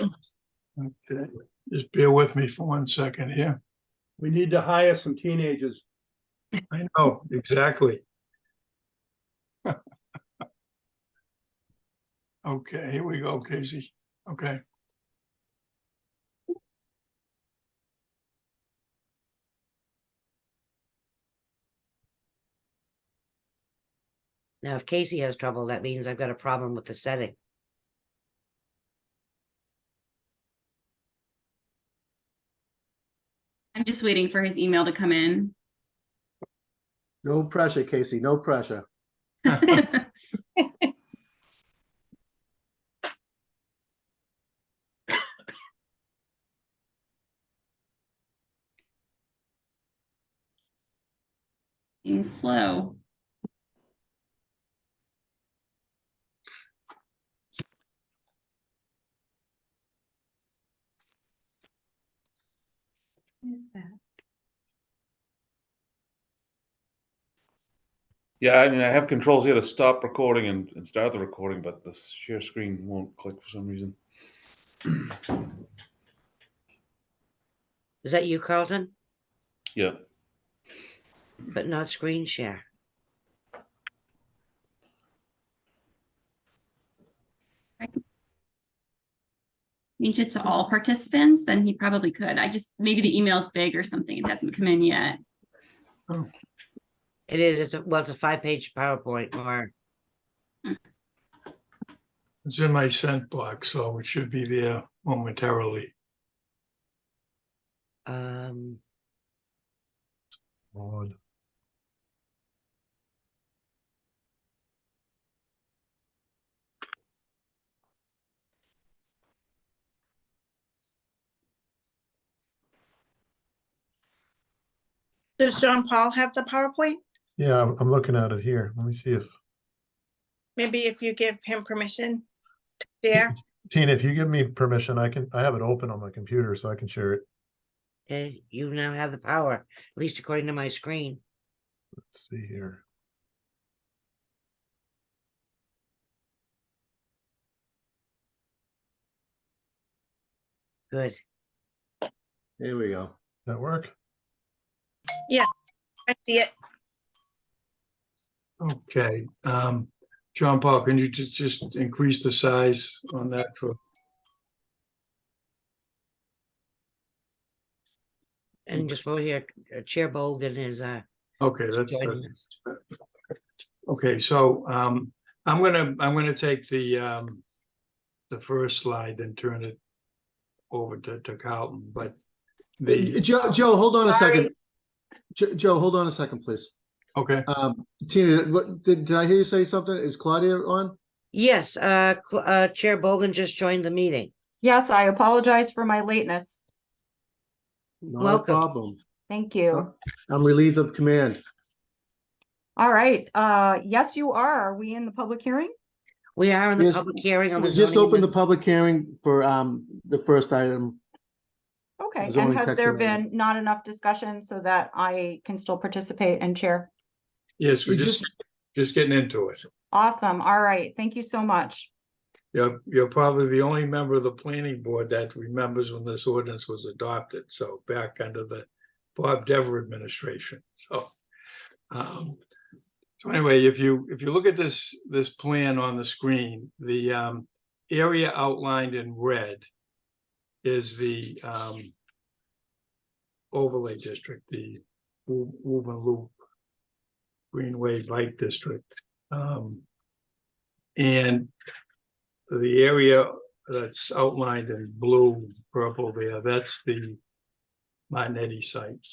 Okay, just bear with me for 1 second here. We need to hire some teenagers. I know, exactly. Okay, here we go, Casey. Okay. Now, if Casey has trouble, that means I've got a problem with the setting. I'm just waiting for his email to come in. No pressure, Casey, no pressure. Being slow. What is that? Yeah, I mean, I have controls here to stop recording and start the recording, but the share screen won't click for some reason. Is that you, Carlton? Yeah. But not screen share. Change it to all participants, then he probably could. Maybe the email's big or something. It hasn't come in yet. Oh, It is. It's a 5-page PowerPoint or it's in my sent box, so it should be there momentarily. Lord. Does John Paul have the PowerPoint? Yeah, I'm looking at it here. Let me see if Maybe if you give him permission to share. Tina, if you give me permission, I have it open on my computer so I can share it. okay, you now have the power, at least according to my screen. Let's see here. Good. There we go. That work? I see it. Okay, John Paul, can you just increase the size on that for, And just over here, Chair Bolden is okay, that's, joining us. okay, so, I'm gonna take the first slide and turn it over to Carlton, but Joe, hold on a Sorry. second. Joe, hold on a second, please. okay, Tina, did I hear you say something? Is Claudia on? Yes, Chair Bolden just joined the meeting. Yes, I apologize for my lateness. Not Welcome. a problem. Thank you. I'm relieved of command. All right. Yes, you are. Are we in the public hearing? We are in the Yes, public hearing on the We just zoning opened the amendment. public hearing for the first item. Okay. And Zoning has text there amendment. been not enough discussion so that I can still participate and chair? yes, we're You just getting into it. Awesome. All right. Thank you so much. You're probably the only member of the planning board that remembers when this ordinance was adopted, so back under the Bob Dever administration, so. So anyway, if you look at this plan on the screen, the area outlined in red is the overlay district, the Woburn Loop Greenway Bike District. And the area that's outlined in blue, purple there, that's the Martinetti site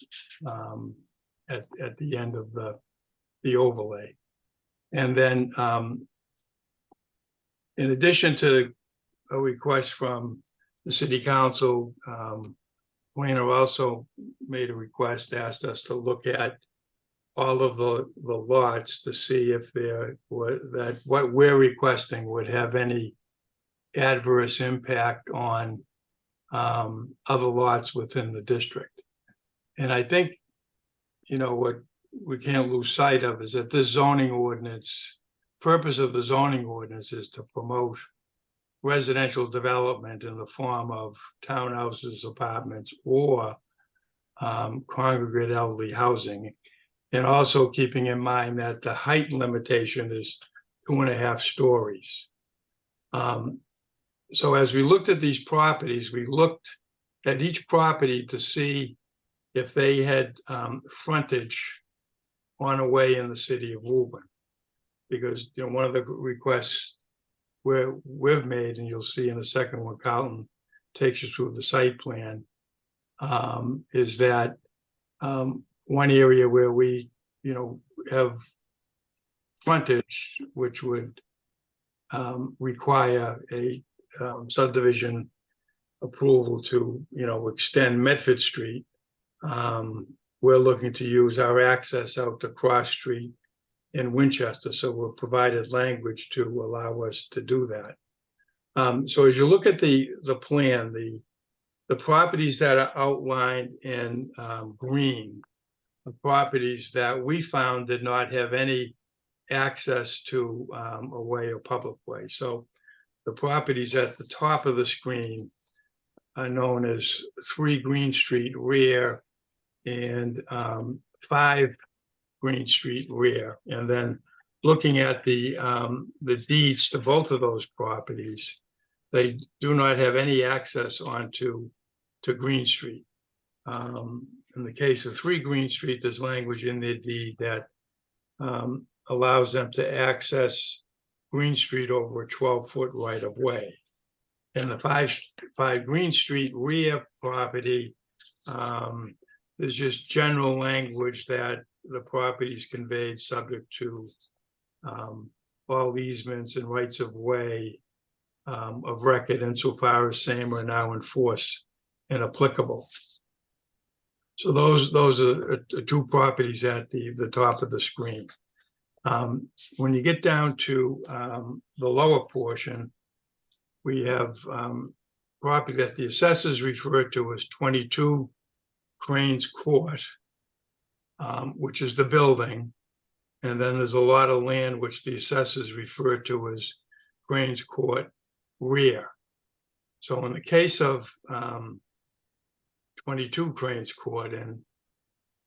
at the end of the overlay. And then in addition to a request from the city council, planner also made a request, asked us to look at all of the lots to see if what we're requesting would have any adverse impact on other lots within the district. And I think, what we can't lose sight of is that this zoning ordinance, purpose of the zoning ordinance is to promote residential development in the form of townhouses, apartments, or congregate elderly housing. And also keeping in mind that the height limitation is 2.5 stories. So as we looked at these properties, we looked at each property to see if they had frontage on a way in the city of Woburn. Because, you know, one of the requests where we've made, and you'll see in the second one, Carlton takes you through the site plan, is that one area where we, you know, have frontage, which would require a subdivision approval to, you know, extend Medford Street. We're looking to use our access out to Cross Street in Winchester, so we're provided language to allow us to do that. So as you look at the plan, the properties that are outlined in green, the properties that we found did not have any access to a way or public way. So the properties at the top of the screen are known as 3 Green Street rear and 5 Green Street rear. And then looking at the deeds to both of those properties, they do not have any access onto Green Street. In the case of 3 Green Street, there's language in the deed that allows them to access Green Street over a 12-foot right of way. And the 5 Green Street rear property, there's just general language that the property is conveyed subject to all easements and rights of way of record insofar as same are now in force and applicable. So those are 2 properties at the top of the screen. When you get down to the lower portion, we have property that the assessors refer to as 22 Cranes Court, which is the building. And then there's a lot of land which the assessors refer to as Cranes Court rear. So in the case of 22 Cranes Court, and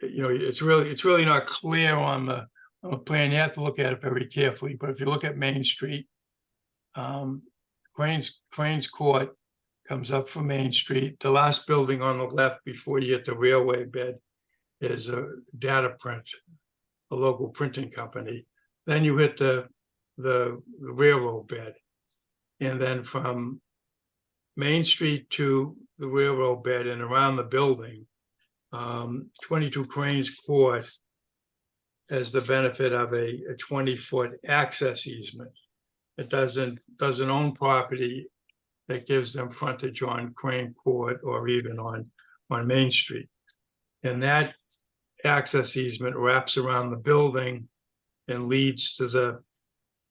you know, it's really not clear on the plan. You have to look at it very carefully. But if you look at Main Street, Cranes Court comes up from Main Street. The last building on the left before you get the railway bed is a data print, a local printing company. Then you hit the railroad bed. And then from Main Street to the railroad bed and around the building, 22 Cranes Court has the benefit of a 20-foot access easement. It doesn't own property that gives them frontage on Crane Court or even on Main Street. And that access easement wraps around the building and leads to the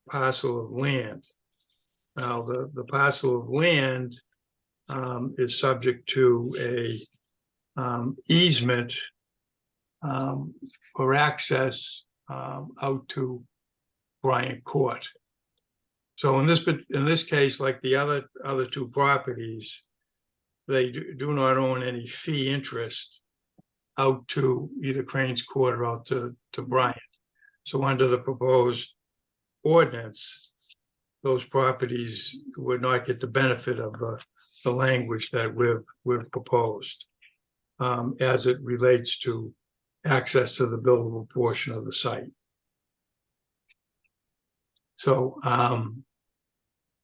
parcel of land. Now, the parcel of land is subject to a easement for access out to Bryant Court. So in this case, like the other 2 properties, they do not own any fee interest out to either Cranes Court or out to Bryant. So under the proposed ordinance, those properties would not get the benefit of the language that we've proposed as it relates to access to the buildable portion of the site. So,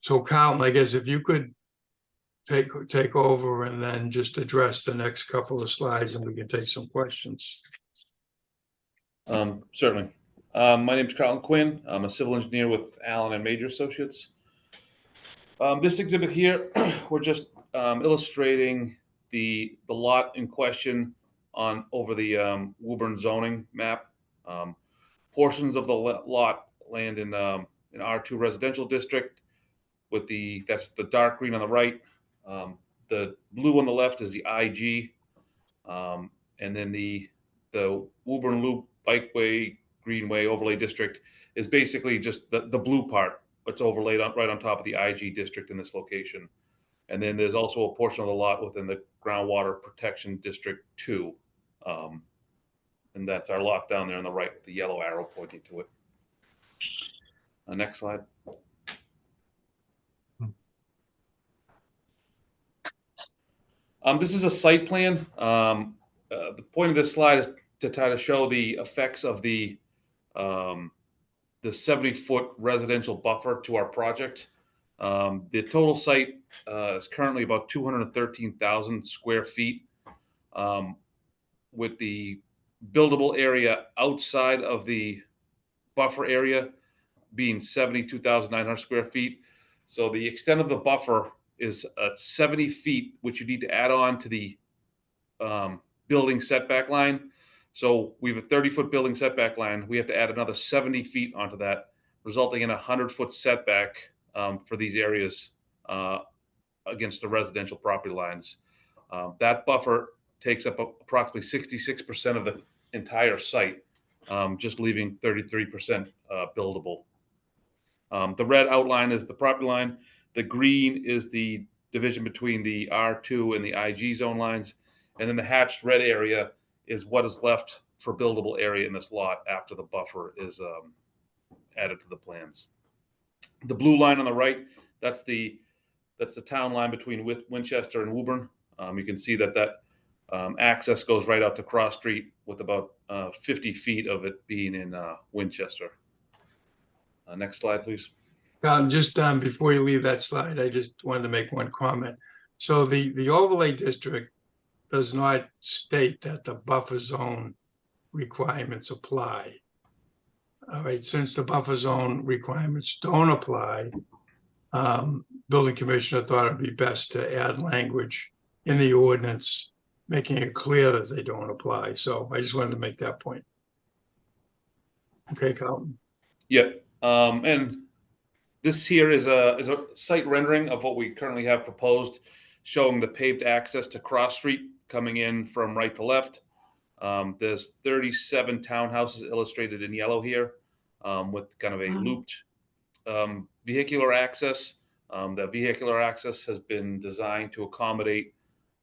so Carlton, I guess if you could take over and then just address the next couple of slides, and we can take some questions. Certainly. My name is Carlton Quinn. I'm a civil engineer with Allen and Major Associates. This exhibit here, we're just illustrating the lot in question over the Woburn zoning map. Portions of the lot land in R2 residential district with that's the dark green on the right. The blue on the left is the IG, and then the Woburn Loop Bikeway Greenway Overlay District is basically just the blue part it's overlaid right on top of the IG district in this location. And then there's also a portion of the lot within the groundwater protection district 2. And that's our lot down there on the right, with the yellow arrow pointing to it. Next slide. This is a site plan. The point of this slide is to try to show the effects of the 70-foot residential buffer to our project. The total site is currently about 213,000 square feet, with the buildable area outside of the buffer area being 72,900 square feet. So the extent of the buffer is 70 feet, which you need to add on to the building setback line. So we have a 30-foot building setback line. We have to add another 70 feet onto that, resulting in a 100-foot setback for these areas against the residential property lines. That buffer takes up approximately 66% of the entire site, just leaving 33% buildable. The red outline is the property line. The green is the division between the R2 and the IG zone lines. And then the hatched red area is what is left for buildable area in this lot after the buffer is added to the plans. The blue line on the right, that's the town line between Winchester and Woburn. You can see that access goes right out to Cross Street, with about 50 feet of it being in Winchester. Next slide, please. Just before you leave that slide, I just wanted to make one comment. So the overlay district does not state that the buffer zone requirements apply. All right, since the buffer zone requirements don't apply, building commissioner thought it'd be best to add language in the ordinance, making it clear that they don't apply. So I just wanted to make that point. Okay, Carlton. Yep. And this here is a site rendering of what we currently have proposed, showing the paved access to Cross Street coming in from right to left. There's 37 townhouses illustrated in yellow here, with kind of a looped vehicular access. The vehicular access has been designed to accommodate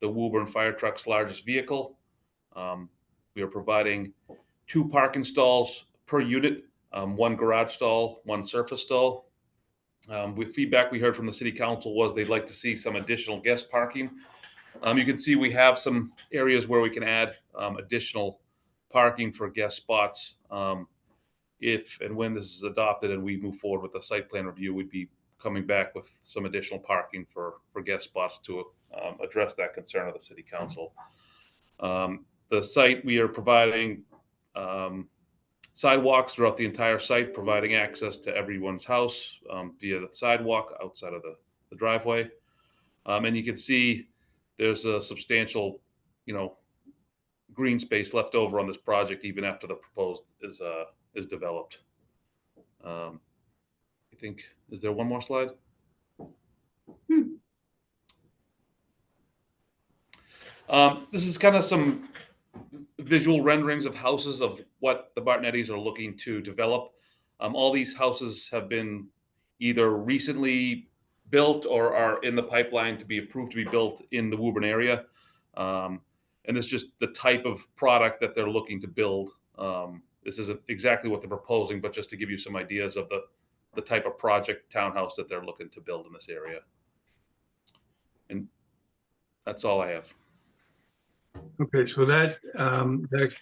the Woburn fire truck's largest vehicle. We are providing 2 parking stalls per unit, 1 garage stall, 1 surface stall. With feedback we heard from the city council was they'd like to see some additional guest parking. You can see we have some areas where we can add additional parking for guest spots. If and when this is adopted and we move forward with the site plan review, we'd be coming back with some additional parking for guest spots to address that concern of the city council. The site, we are providing sidewalks throughout the entire site, providing access to everyone's house via the sidewalk outside of the driveway. And you can see there's a substantial, green space left over on this project even after the proposed is developed. I think, is there one more slide? This is kind of some visual renderings of houses of what the Bartonettis are looking to develop. All these houses have been either recently built or are in the pipeline to be approved to be built in the Woburn area. And this is just the type of product that they're looking to build. This isn't exactly what they're proposing, but just to give you some ideas of the type of project townhouse that they're looking to build in this area. And that's all I have. Okay, so that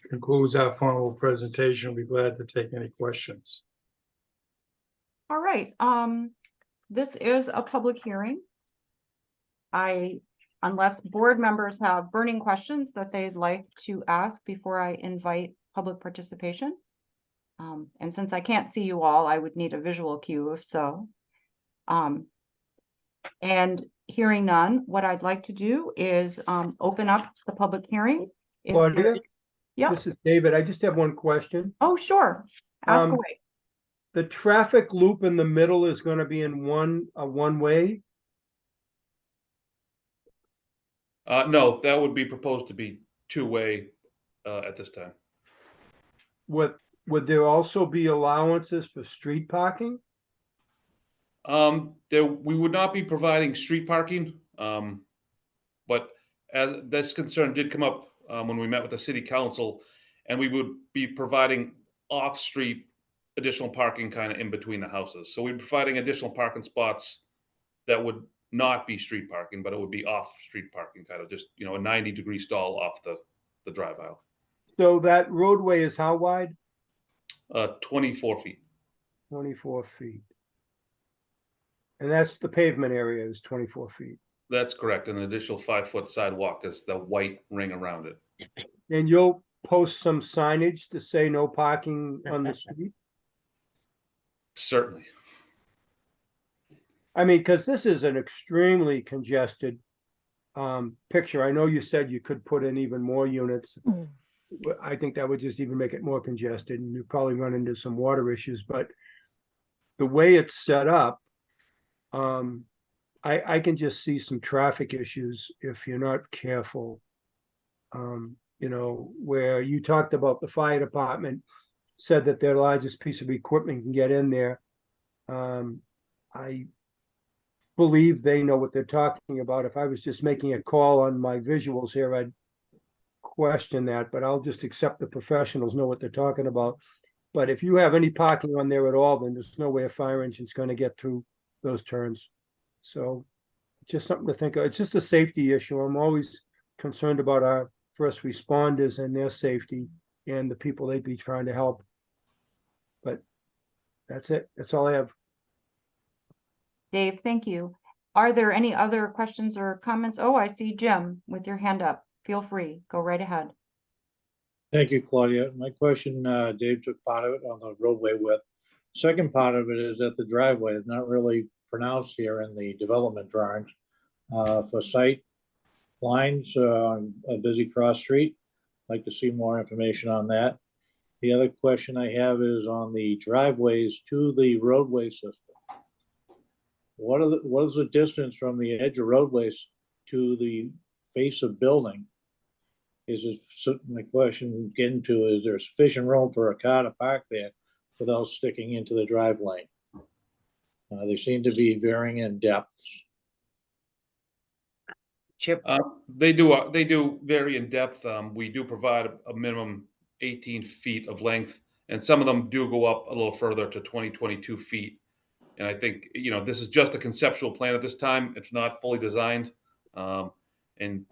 concludes our formal presentation. We'll be glad to take any questions. All right, this is a public hearing. Unless board members have burning questions that they'd like to ask before I invite public participation. And since I can't see you all, I would need a visual cue if so. And hearing none, what I'd like to do is open up the public hearing. Claudia, Yeah. this is David. I just have one question. Oh, sure. Ask away. The traffic loop in the middle is going to be in one way? No, that would be proposed to be 2-way at this time. Would there also be allowances for street parking? We would not be providing street parking, but as this concern did come up when we met with the city council, and we would be providing off-street additional parking kind of in between the houses. So we're providing additional parking spots that would not be street parking, but it would be off-street parking, kind of just, a 90-degree stall off the drive aisle. So that roadway is how wide? 24 feet. 24 feet. And that's the pavement area is 24 feet. That's correct. An additional 5-foot sidewalk is the white ring around it. And you'll post some signage to say no parking on the street? Certainly. I mean, because this is an extremely congested picture. I know you said you could put in even more units. But I think that would just even make it more congested and you probably run into some water issues, but the way it's set up, I can just see some traffic issues if you're not careful. Where you talked about the fire department said that their largest piece of equipment can get in there. I believe they know what they're talking about. If I was just making a call on my visuals here, I'd question that, but I'll just accept the professionals know what they're talking about. But if you have any parking on there at all, then there's no way a fire engine's going to get through those turns. So just something to think of. It's just a safety issue. I'm always concerned about our first responders and their safety and the people they'd be trying to help. But that's it. That's all I have. Dave, thank you. Are there any other questions or comments? Oh, I see Jim with your hand up. Feel free, go right ahead. Thank you, Claudia. My question, Dave took part of it on the roadway width. Second part of it is that the driveway is not really pronounced here in the development drawings for sight lines on a busy cross street. I'd like to see more information on that. The other question I have is on the driveways to the roadway system. What is the distance from the edge of roadways to the face of building? My question getting to, is there sufficient room for a car to park there without sticking into the drive lane? They seem to be varying in depth. Chip, They do vary in depth. We do provide a minimum 18 feet of length, and some of them do go up a little further to 22 feet. And I think, this is just a conceptual plan at this time. It's not fully designed. And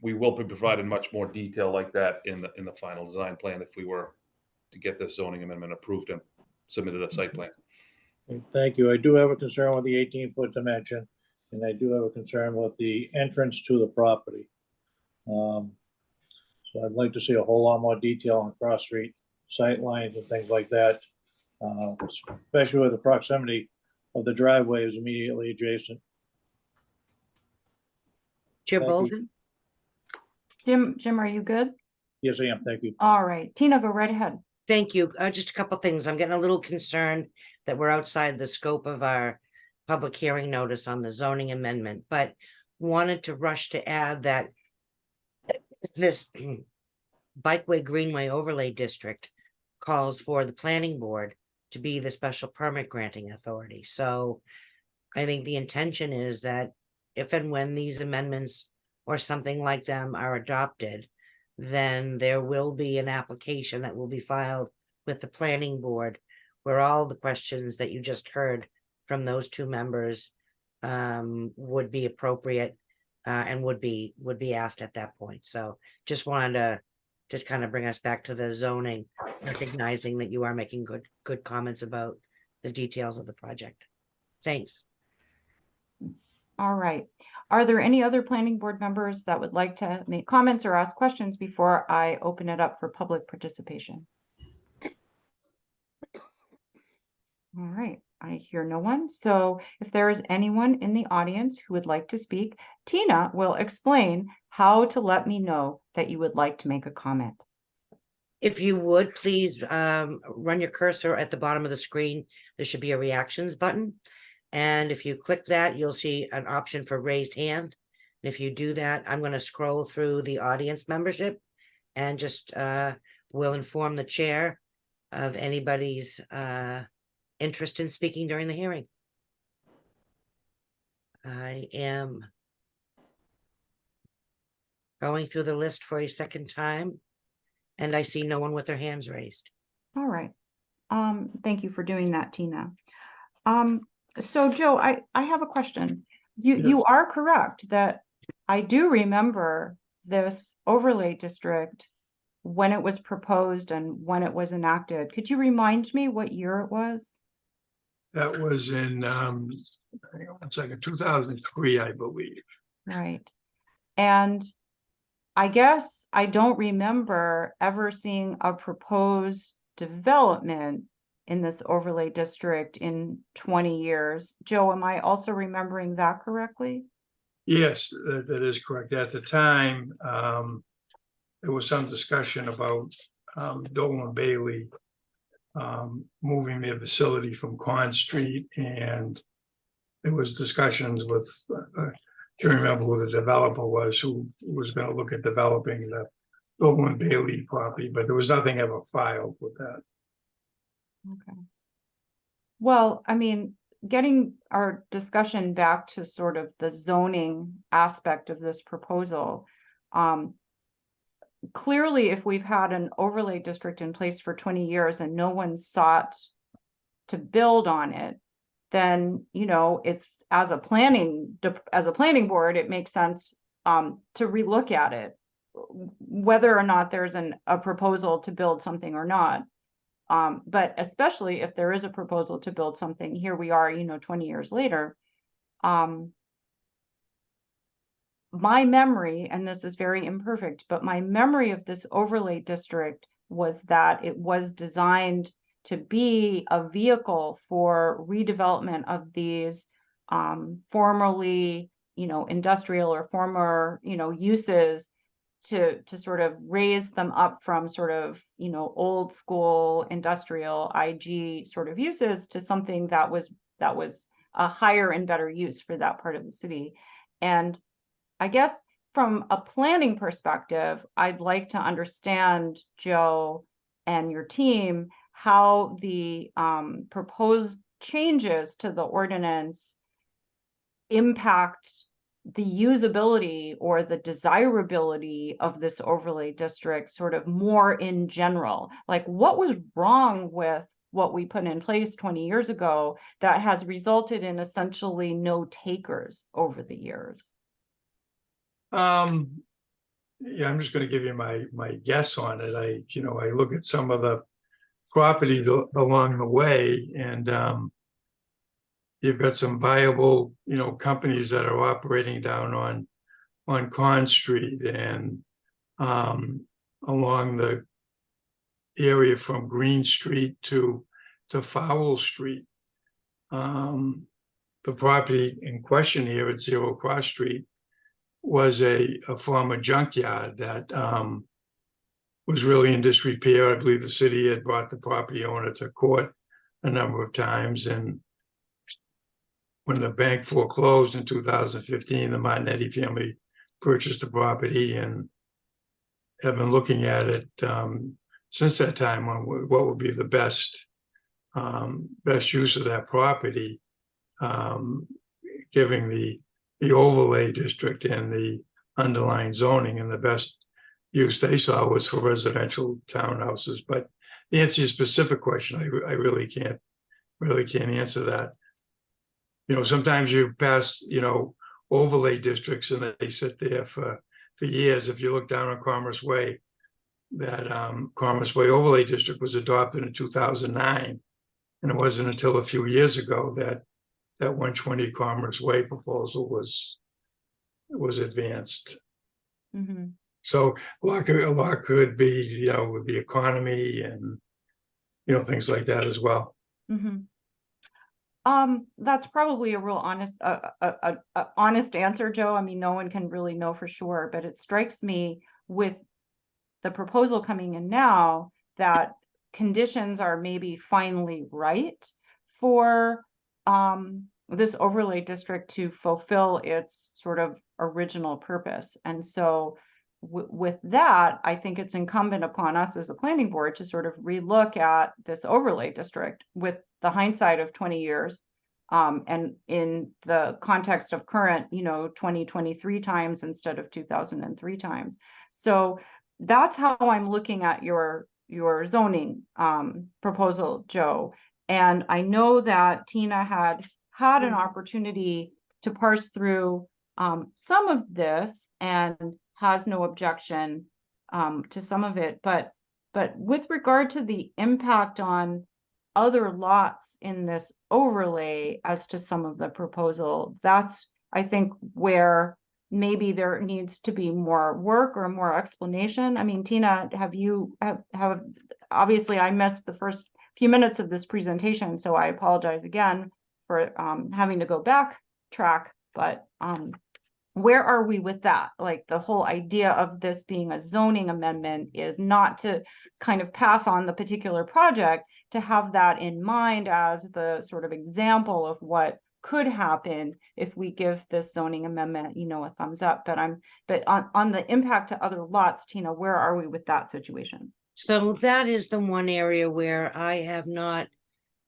we will be providing much more detail like that in the final design plan if we were to get this zoning amendment approved and submitted a site plan. Thank you. I do have a concern with the 18-foot dimension, and I do have a concern with the entrance to the property. So I'd like to see a whole lot more detail on cross street sight lines and things like that, especially with the proximity of the driveway is immediately adjacent. Chair Thank you. Bolton? Jim, are you good? Yes, I am. Thank you. All right, Tina, go right ahead. Thank you. Just a couple things. I'm getting a little concerned that we're outside the scope of our public hearing notice on the zoning amendment, but wanted to rush to add that this Bikeway Greenway Overlay District calls for the planning board to be the special permit granting authority. So I think the intention is that if and when these amendments or something like them are adopted, then there will be an application that will be filed with the planning board where all the questions that you just heard from those two members would be appropriate and would be asked at that point. So just wanted to just kind of bring us back to the zoning, recognizing that you are making good comments about the details of the project. Thanks. All right. Are there any other planning board members that would like to make comments or ask questions before I open it up for public participation? All right, I hear no one. So if there is anyone in the audience who would like to speak, Tina will explain how to let me know that you would like to make a comment. If you would, please run your cursor at the bottom of the screen. There should be a reactions button. And if you click that, you'll see an option for raised hand. And if you do that, I'm going to scroll through the audience membership and just will inform the chair of anybody's interest in speaking during the hearing. I am going through the list for a second time, and I see no one with their hands raised. All right. Thank you for doing that, Tina. So Joe, I have a question. You Yes. are correct that I do remember this overlay district when it was proposed and when it was enacted. Could you remind me what year it was? That was in, hang on one second, 2003, I believe. Right. And I guess I don't remember ever seeing a proposed development in this overlay district in 20 years. Joe, am I also remembering that correctly? Yes, that is correct. At the time, there was some discussion about Dolan Bailey moving their facility from Con Street, and there was discussions with, can't remember who the developer was, who was going to look at developing the Dolan Bailey property, but there was nothing ever filed with that. Okay. Well, I mean, getting our discussion back to sort of the zoning aspect of this proposal, clearly, if we've had an overlay district in place for 20 years and no one sought to build on it, then, you know, it's as a planning board, it makes sense to relook at it, whether or not there's a proposal to build something or not. But especially if there is a proposal to build something, here we are, you know, 20 years later. My memory, and this is very imperfect, but my memory of this overlay district was that it was designed to be a vehicle for redevelopment of these formerly, you know, industrial or former, you know, uses to sort of raise them up from sort of, you know, old school industrial IG sort of uses to something that was a higher and better use for that part of the city. And I guess from a planning perspective, I'd like to understand, Joe and your team, how the proposed changes to the ordinance impact the usability or the desirability of this overlay district sort of more in general. Like, what was wrong with what we put in place 20 years ago that has resulted in essentially no takers over the years? Yeah, I'm just going to give you my guess on it. I look at some of the properties along the way, and you've got some viable, companies that are operating down on Con Street and along the area from Green Street to Fowle Street. The property in question here at Zero Cross Street was a former junkyard that was really in disrepair. I believe the city had brought the property owner to court a number of times. And when the bank foreclosed in 2015, the Martinetti family purchased the property and have been looking at it since that time on what would be the best use of that property, giving the overlay district and the underlying zoning, and the best use they saw was for residential townhouses. But to answer your specific question, I really can't answer that. Sometimes you pass, overlay districts and they sit there for years. If you look down on Commerce Way, that Commerce Way overlay district was adopted in 2009. And it wasn't until a few years ago that 120 Commerce Way proposal was advanced. Mm-hmm. So a lot could be, with the economy and, things like that as well. Mm-hmm. That's probably a real honest answer, Joe. I mean, no one can really know for sure, but it strikes me with the proposal coming in now that conditions are maybe finally right for this overlay district to fulfill its sort of original purpose. And so with that, I think it's incumbent upon us as a planning board to sort of relook at this overlay district with the hindsight of 20 years And in the context of current, 2023 times instead of 2003 times. So that's how I'm looking at your zoning proposal, Joe. And I know that Tina had an opportunity to parse through some of this and has no objection to some of it. But with regard to the impact on other lots in this overlay as to some of the proposal, that's, I think, where maybe there needs to be more work or more explanation. I mean, Tina, have obviously I missed the first few minutes of this presentation, so I apologize again for having to go backtrack, but where are we with that? Like, the whole idea of this being a zoning amendment is not to kind of pass on the particular project, to have that in mind as the sort of example of what could happen if we give this zoning amendment, a thumbs up. But on the impact to other lots, Tina, where are we with that situation? So that is the one area where I have not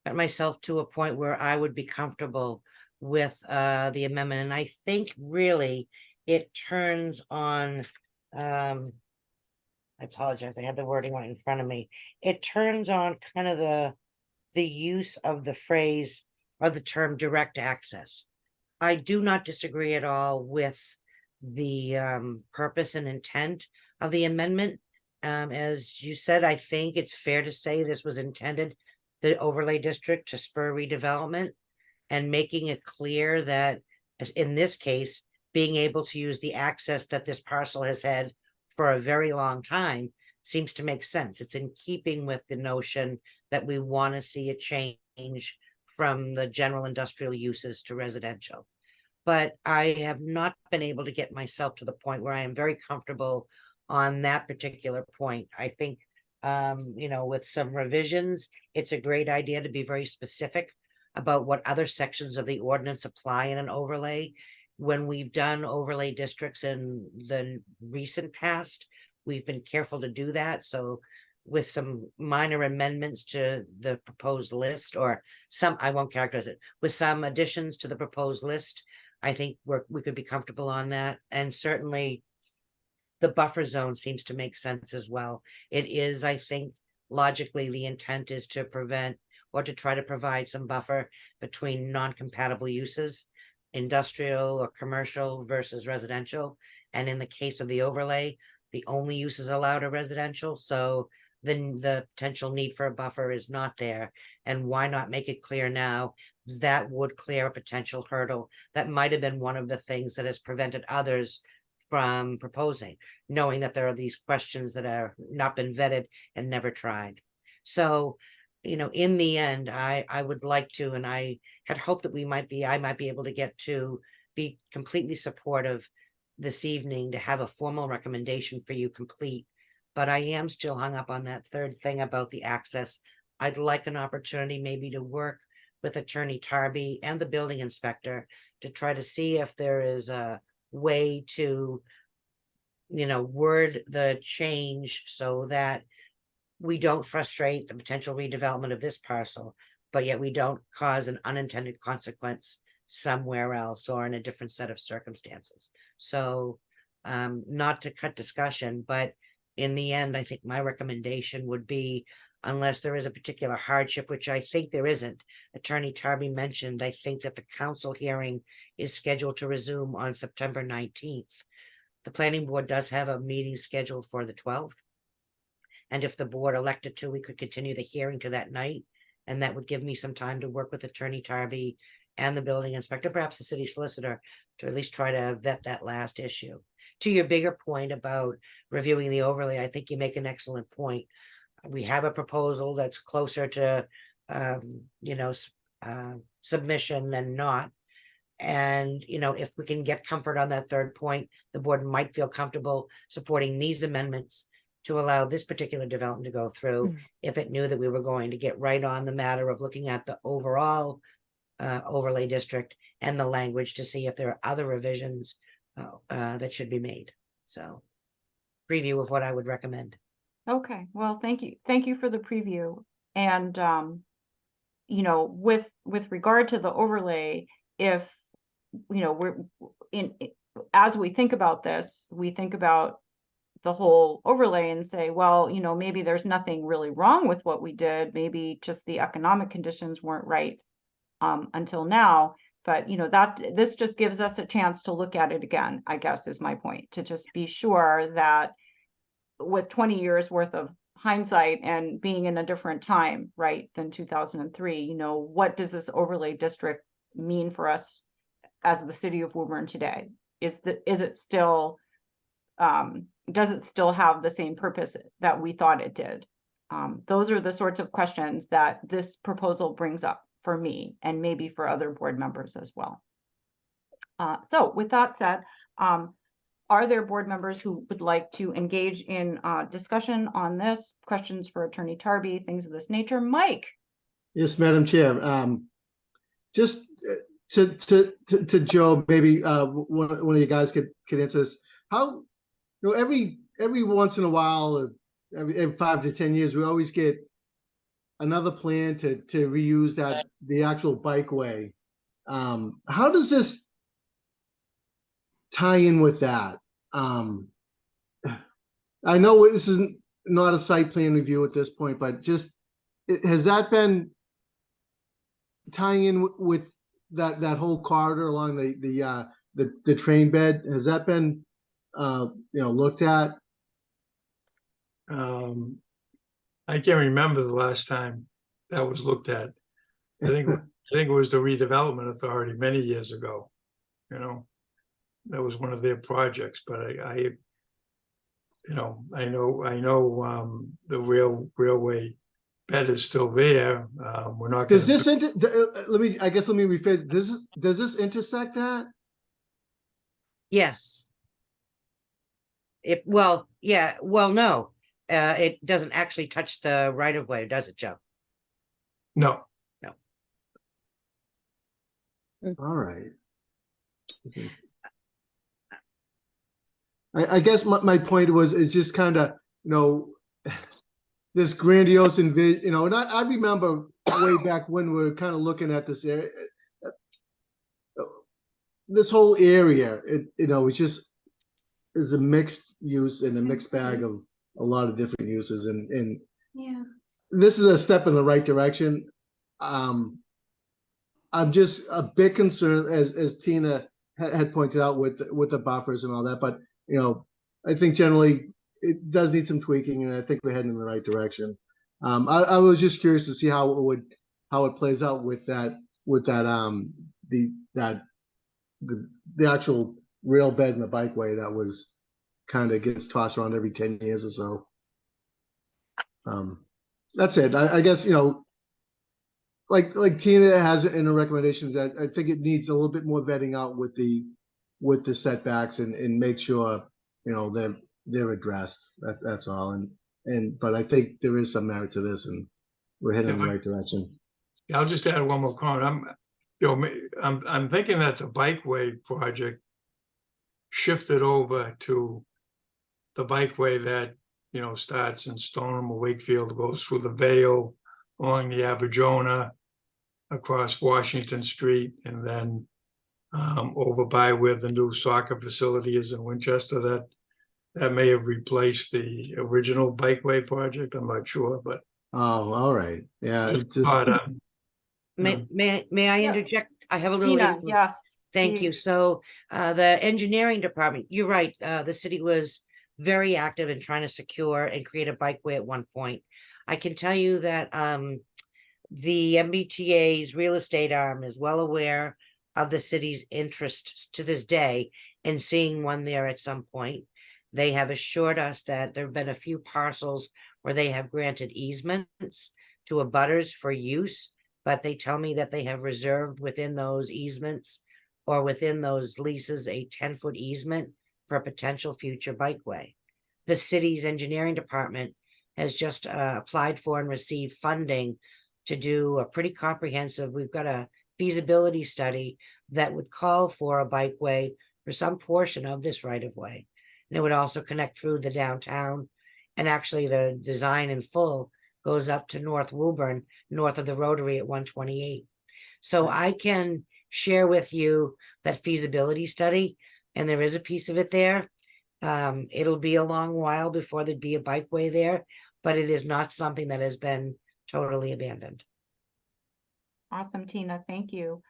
got myself to a point where I would be comfortable with the amendment. And I think really it turns on, I apologize, I had the wording right in front of me. It turns on kind of the use of the phrase or the term direct access. I do not disagree at all with the purpose and intent of the amendment. As you said, I think it's fair to say this was intended, the overlay district, to spur redevelopment, and making it clear that, as in this case, being able to use the access that this parcel has had for a very long time seems to make sense. It's in keeping with the notion that we want to see a change from the general industrial uses to residential. But I have not been able to get myself to the point where I am very comfortable on that particular point. I think, with some revisions, it's a great idea to be very specific about what other sections of the ordinance apply in an overlay. When we've done overlay districts in the recent past, we've been careful to do that. So with some minor amendments to the proposed list, or some, I won't characterize it, with some additions to the proposed list, I think we could be comfortable on that. And certainly the buffer zone seems to make sense as well. It is, I think, logically, the intent is to prevent or to try to provide some buffer between non-compatible uses, industrial or commercial versus residential. And in the case of the overlay, the only uses allowed are residential. So then the potential need for a buffer is not there. And why not make it clear now? That would clear a potential hurdle. That might have been one of the things that has prevented others from proposing, knowing that there are these questions that are not been vetted and never tried. So, in the end, I would like to, and I had hoped that I might be able to get to be completely supportive this evening to have a formal recommendation for you complete. But I am still hung up on that third thing about the access. I'd like an opportunity maybe to work with Attorney Tarby and the building inspector to try to see if there is a way to, word the change so that we don't frustrate the potential redevelopment of this parcel, but yet we don't cause an unintended consequence somewhere else or in a different set of circumstances. So, not to cut discussion, but in the end, I think my recommendation would be, unless there is a particular hardship, which I think there isn't. Attorney Tarby mentioned, I think that the council hearing is scheduled to resume on September 19th. The planning board does have a meeting scheduled for the 12th. And if the board elected to, we could continue the hearing to that night. And that would give me some time to work with Attorney Tarby and the building inspector, perhaps the city solicitor, to at least try to vet that last issue. To your bigger point about reviewing the overlay, I think you make an excellent point. We have a proposal that's closer to, submission than not. And, if we can get comfort on that third point, the board might feel comfortable supporting these amendments to allow this particular development to go through, if it knew that we were going to get right on the matter of looking at the overall overlay district and the language to see if there are other revisions that should be made. So, preview of what I would recommend. Okay, well, thank you. Thank you for the preview. And you know, with regard to the overlay, if, you know, as we think about this, we think about the whole overlay and say, well, you know, maybe there's nothing really wrong with what we did. Maybe just the economic conditions weren't right until now. But, you know, this just gives us a chance to look at it again, I guess is my point, to just be sure that with 20 years worth of hindsight and being in a different time, right, than 2003, you know, what does this overlay district mean for us as the city of Woburn today? Is it still, does it still have the same purpose that we thought it did? Those are the sorts of questions that this proposal brings up for me and maybe for other board members as well. So with that said, are there board members who would like to engage in discussion on this? Questions for Attorney Tarby, things of this nature? Mike? Yes, Madam Chair. Just to Joe, maybe one of you guys could answer this. How, you know, every once in a while, every 5 to 10 years, we always get another plan to reuse the actual bikeway. How does this tie in with that? I know this is not a site plan review at this point, but just has that been tying in with that whole corridor along the train bed? Has that been looked at? I can't remember the last time that was looked at. I think it was the redevelopment authority many years ago. You know, that was one of their projects. But I know the railway bed is still there. We're not. Does this let me rephrase. Does this intersect that? Yes. Well, no. It doesn't actually touch the right of way, does it, Joe? No. All right. I guess my point was, it's just kind of, this grandiose envision, and I remember way back when we were kind of looking at this area, this whole area, it's just is a mixed use and a mixed bag of a lot of different uses, and Yeah. this is a step in the right direction. I'm just a bit concerned, as Tina had pointed out, with the buffers and all that. But I think generally it does need some tweaking, and I think we're heading in the right direction. I was just curious to see how it plays out with the actual rail bed and the bikeway that was kind of gets tossed around every 10 years or so. That's it. I guess, like Tina has in her recommendations, that I think it needs a little bit more vetting out with the setbacks and make sure, they're addressed. That's all. But I think there is some merit to this, and we're heading in the right direction. Yeah, I'll just add one more comment. I'm thinking that the bikeway project shifted over to the bikeway that starts in Stoneham or Wakefield, goes through the Vale, along the Aberjona, across Washington Street, and then over by where the new soccer facility is in Winchester. That may have replaced the original bikeway project. I'm not sure, but all right, yeah. May I interject? I have a little Tina, input. yes. Thank you. So the engineering department, you're right. The city was very active in trying to secure and create a bikeway at one point. I can tell you that the MBTA's real estate arm is well aware of the city's interest to this day in seeing one there at some point. They have assured us that there have been a few parcels where they have granted easements to abutters for use, but they tell me that they have reserved within those easements or within those leases a 10-foot easement for a potential future bikeway. The city's engineering department has just applied for and received funding to do a pretty comprehensive, we've got a feasibility study that would call for a bikeway for some portion of this right of way. And it would also connect through the downtown, and actually the design in full goes up to North Woburn, north of the Rotary at 128. So I can share with you that feasibility study, and there is a piece of it there. It'll be a long while before there'd be a bikeway there, but it is not something that has been totally abandoned. Awesome, Tina, thank you.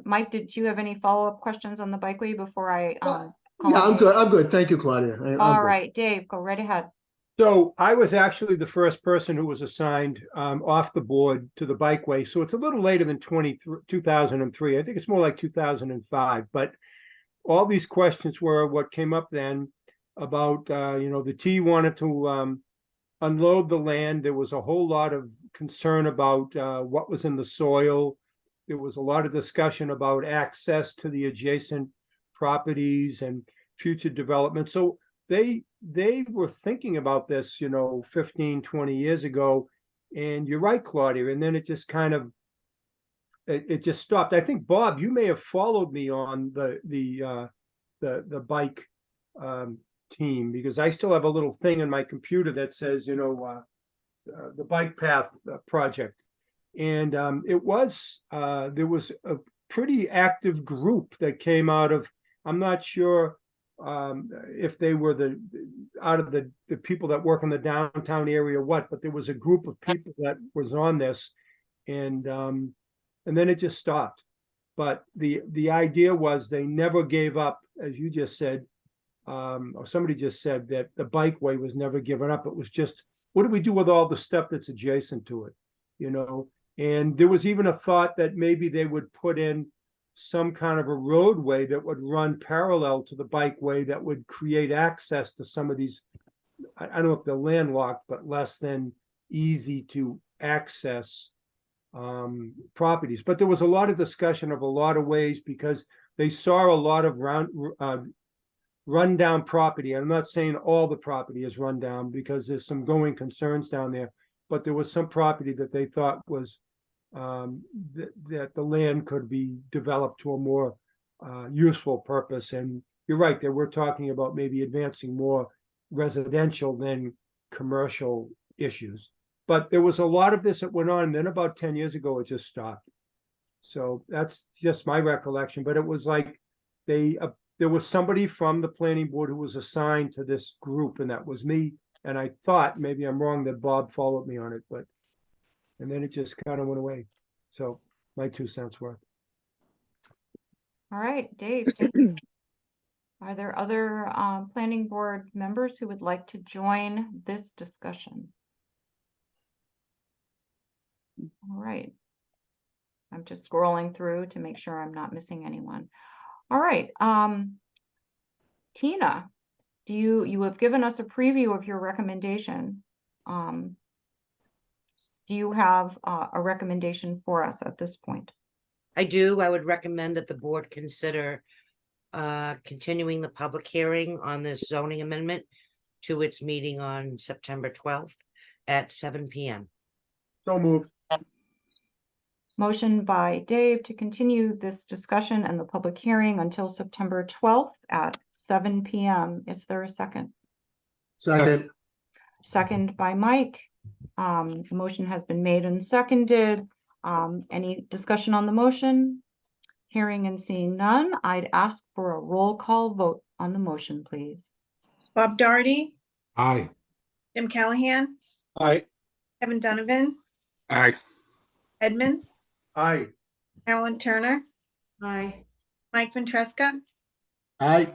Mike, did you have any follow-up questions on the bikeway before I call Yeah, on I'm good. I'm good. Thank you, Claudia. I'm All good. right, Dave, go right ahead. So I was actually the first person who was assigned off the board to the bikeway. So it's a little later than 2003. I think it's more like 2005. But all these questions were what came up then about, the T wanted to unload the land. There was a whole lot of concern about what was in the soil. There was a lot of discussion about access to the adjacent properties and future development. So they were thinking about this, 15, 20 years ago. And you're right, Claudia. And then it just kind of, it just stopped. I think, Bob, you may have followed me on the bike team, because I still have a little thing in my computer that says, the bike path project. And there was a pretty active group that came out of, I'm not sure if they were out of the people that work in the downtown area or what, but there was a group of people that was on this, and then it just stopped. But the idea was they never gave up, as you just said, or somebody just said, that the bikeway was never given up. It was just, what do we do with all the stuff that's adjacent to it? And there was even a thought that maybe they would put in some kind of a roadway that would run parallel to the bikeway that would create access to some of these, I don't know if they're landlocked, but less than easy to access properties. But there was a lot of discussion of a lot of ways, because they saw a lot of rundown property. I'm not saying all the property is run down, because there's some going concerns down there, but there was some property that they thought was that the land could be developed to a more useful purpose. And you're right, that we're talking about maybe advancing more residential than commercial issues. But there was a lot of this that went on, and then about 10 years ago, it just stopped. So that's just my recollection. But it was like there was somebody from the planning board who was assigned to this group, and that was me. And I thought, maybe I'm wrong, that Bob followed me on it, and then it just kind of went away. So my 2 cents worth. All right, Dave, thank you. Are there other planning board members who would like to join this discussion? All right. I'm just scrolling through to make sure I'm not missing anyone. All right. Tina, you have given us a preview of your recommendation. Do you have a recommendation for us at this point? I do. I would recommend that the board consider continuing the public hearing on this zoning amendment to its meeting on September 12th at 7 p.m. So moved. Motion by Dave to continue this discussion and the public hearing until September 12th at 7 p.m. Is there a second? Second. Second by Mike. The motion has been made and seconded. Any discussion on the motion? Hearing and seeing none, I'd ask for a roll call vote on the motion, please. Bob Doherty, Aye. Jim Callahan, Aye. Kevin Donovan, Aye. Edmonds, Aye. Carolyn Turner, Aye. Mike Ventresca, Aye.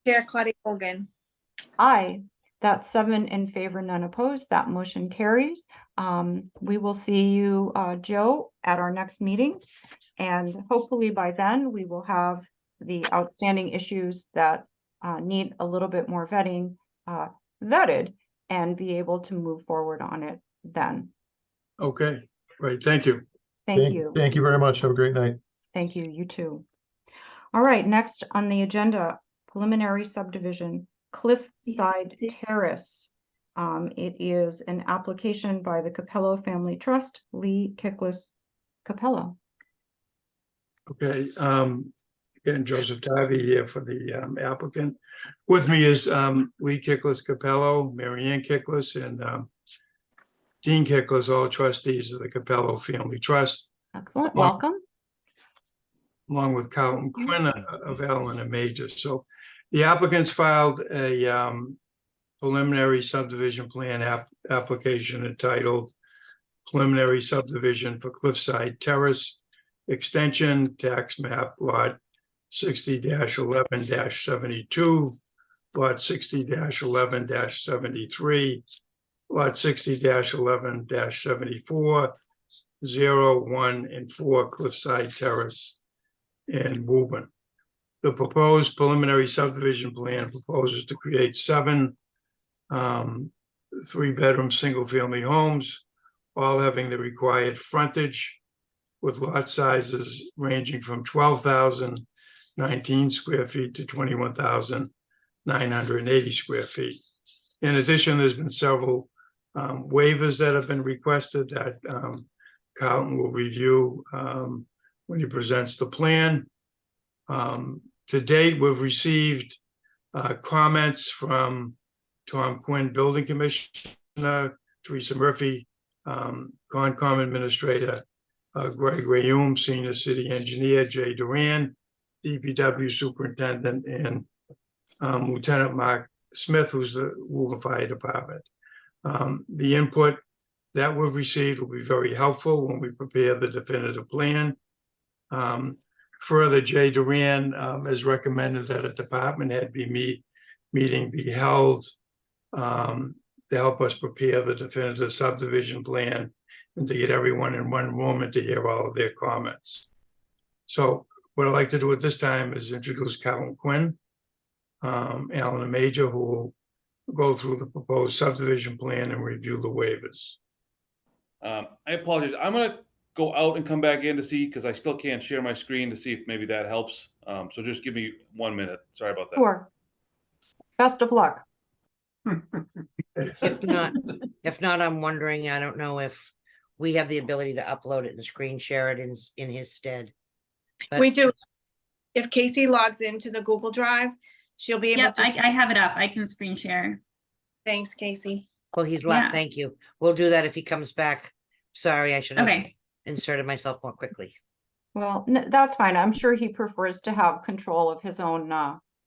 Chair Claudia Colgan. Aye. That's 7 in favor, none opposed. That motion carries. We will see you, Joe, at our next meeting. And hopefully by then we will have the outstanding issues that need a little bit more vetting vetted and be able to move forward on it then. Okay, great. Thank you. Thank you. Thank you very much. Have a great night. Thank you. You too. All right. Next on the agenda, preliminary subdivision, Cliffside Terrace. It is an application by the Capello Family Trust, Lee Kickless Capello. Okay, again, Joseph Tivey here for the applicant. With me is Lee Kickless Capello, Mary Ann Kickless, and Dean Kickles, all trustees of the Capello Family Trust, Excellent. Well- Welcome. along with Carlton Quinn of Allen and Major. So the applicants filed a preliminary subdivision plan application entitled Preliminary Subdivision for Cliffside Terrace Extension, Tax Map Lot 60-11-72, Lot 60-11-73, Lot 60-11-74, 0, 1, and 4 Cliffside Terrace in Woburn. The proposed preliminary subdivision plan proposes to create 7 3-bedroom, single-family homes, all having the required frontage, with lot sizes ranging from 12,019 square feet to 21,980 square feet. In addition, there's been several waivers that have been requested that Carlton will review when he presents the plan. To date, we've received comments from Tom Quinn, Building Commissioner, Teresa Murphy, Concom Administrator, Greg Rayum, Senior City Engineer, Jay Duran, DPW Superintendent, and Lieutenant Mark Smith, who's the Woburn Fire Department. The input that we've received will be very helpful when we prepare the definitive plan. Further, Jay Duran has recommended that a department head meeting be held to help us prepare the definitive subdivision plan and to get everyone in one room and to hear all of their comments. So what I'd like to do at this time is introduce Carlton Quinn, Alan and Major, who will go through the proposed subdivision plan and review the waivers. I apologize. I'm going to go out and come back in to see, because I still can't share my screen, to see if maybe that helps. So just give me 1 minute. Sorry about that. Sure. Best of luck. If not, I'm wondering, I don't know if we have the ability to upload it and screen share it in his stead. But- We do. If Casey logs into the Google Drive, she'll be able Yep, to. I have it up. I can screen share. Thanks, Casey. Well, he's left, Yeah. thank you. We'll do that if he comes back. Sorry, I should have Okay. inserted myself more quickly. Well, that's fine. I'm sure he prefers to have control of his own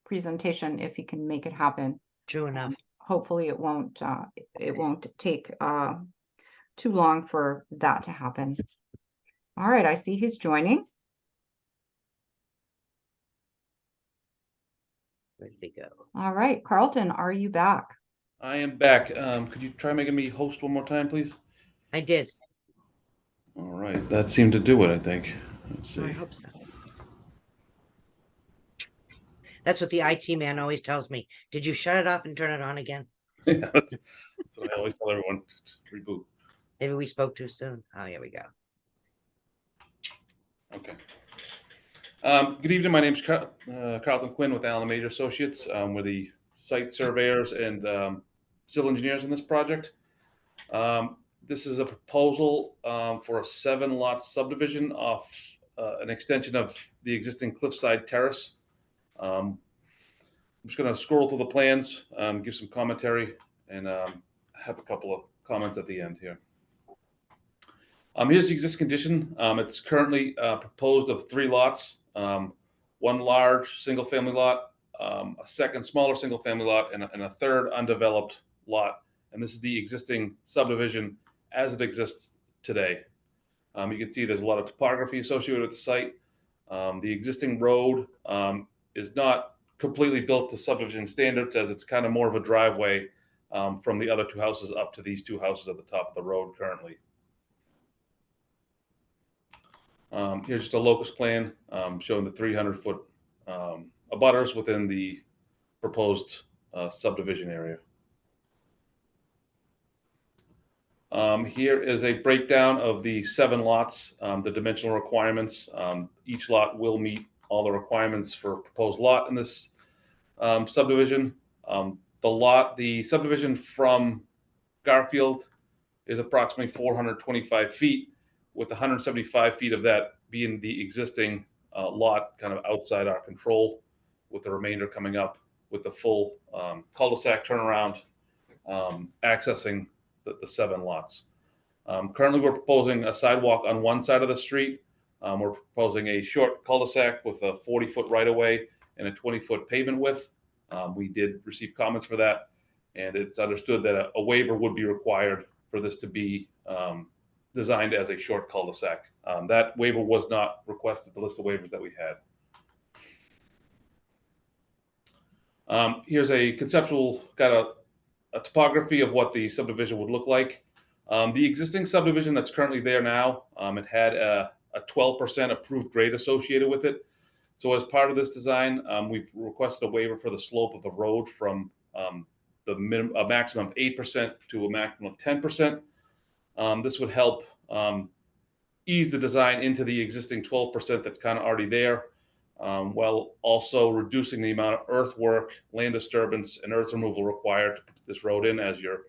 presentation if he can make it happen. True enough. Hopefully it won't take too long for that to happen. All right, I see he's joining. Ready to go. All right, Carlton, are you back? I am back. Could you try making me host one more time, please? I did. All right. That seemed to do it, I think. Let's I see. hope so. That's what the IT man always tells me. Did you shut it off and turn it on again? Yeah, that's what I always tell everyone. Reboot. Maybe we spoke too soon. Oh, here we go. Okay. Good evening. My name's Carlton Quinn with Allen Major Associates. We're the site surveyors and civil engineers in this project. This is a proposal for a 7-lot subdivision off an extension of the existing Cliffside Terrace. I'm just going to scroll through the plans, give some commentary, and have a couple of comments at the end here. Here's the existing condition. It's currently proposed of 3 lots, 1 large single-family lot, a second smaller single-family lot, and a third undeveloped lot. And this is the existing subdivision as it exists today. You can see there's a lot of topography associated with the site. The existing road is not completely built to subdivision standards, as it's kind of more of a driveway from the other 2 houses up to these 2 houses at the top of the road currently. Here's just a locus plan showing the 300-foot abutters within the proposed subdivision area. Here is a breakdown of the 7 lots, the dimensional requirements. Each lot will meet all the requirements for a proposed lot in this subdivision. The subdivision from Garfield is approximately 425 feet, with 175 feet of that being the existing lot kind of outside our control, with the remainder coming up with the full cul-de-sac turnaround accessing the 7 lots. Currently, we're proposing a sidewalk on one side of the street. We're proposing a short cul-de-sac with a 40-foot right-of-way and a 20-foot pavement width. We did receive comments for that, and it's understood that a waiver would be required for this to be designed as a short cul-de-sac. That waiver was not requested, the list of waivers that we had. Here's a conceptual, got a topography of what the subdivision would look like. The existing subdivision that's currently there now, it had a 12% approved grade associated with it. So as part of this design, we've requested a waiver for the slope of the road from a maximum of 8% to a maximum of 10%. This would help ease the design into the existing 12% that's kind of already there, while also reducing the amount of earthwork, land disturbance, and earth removal required to put this road in as you're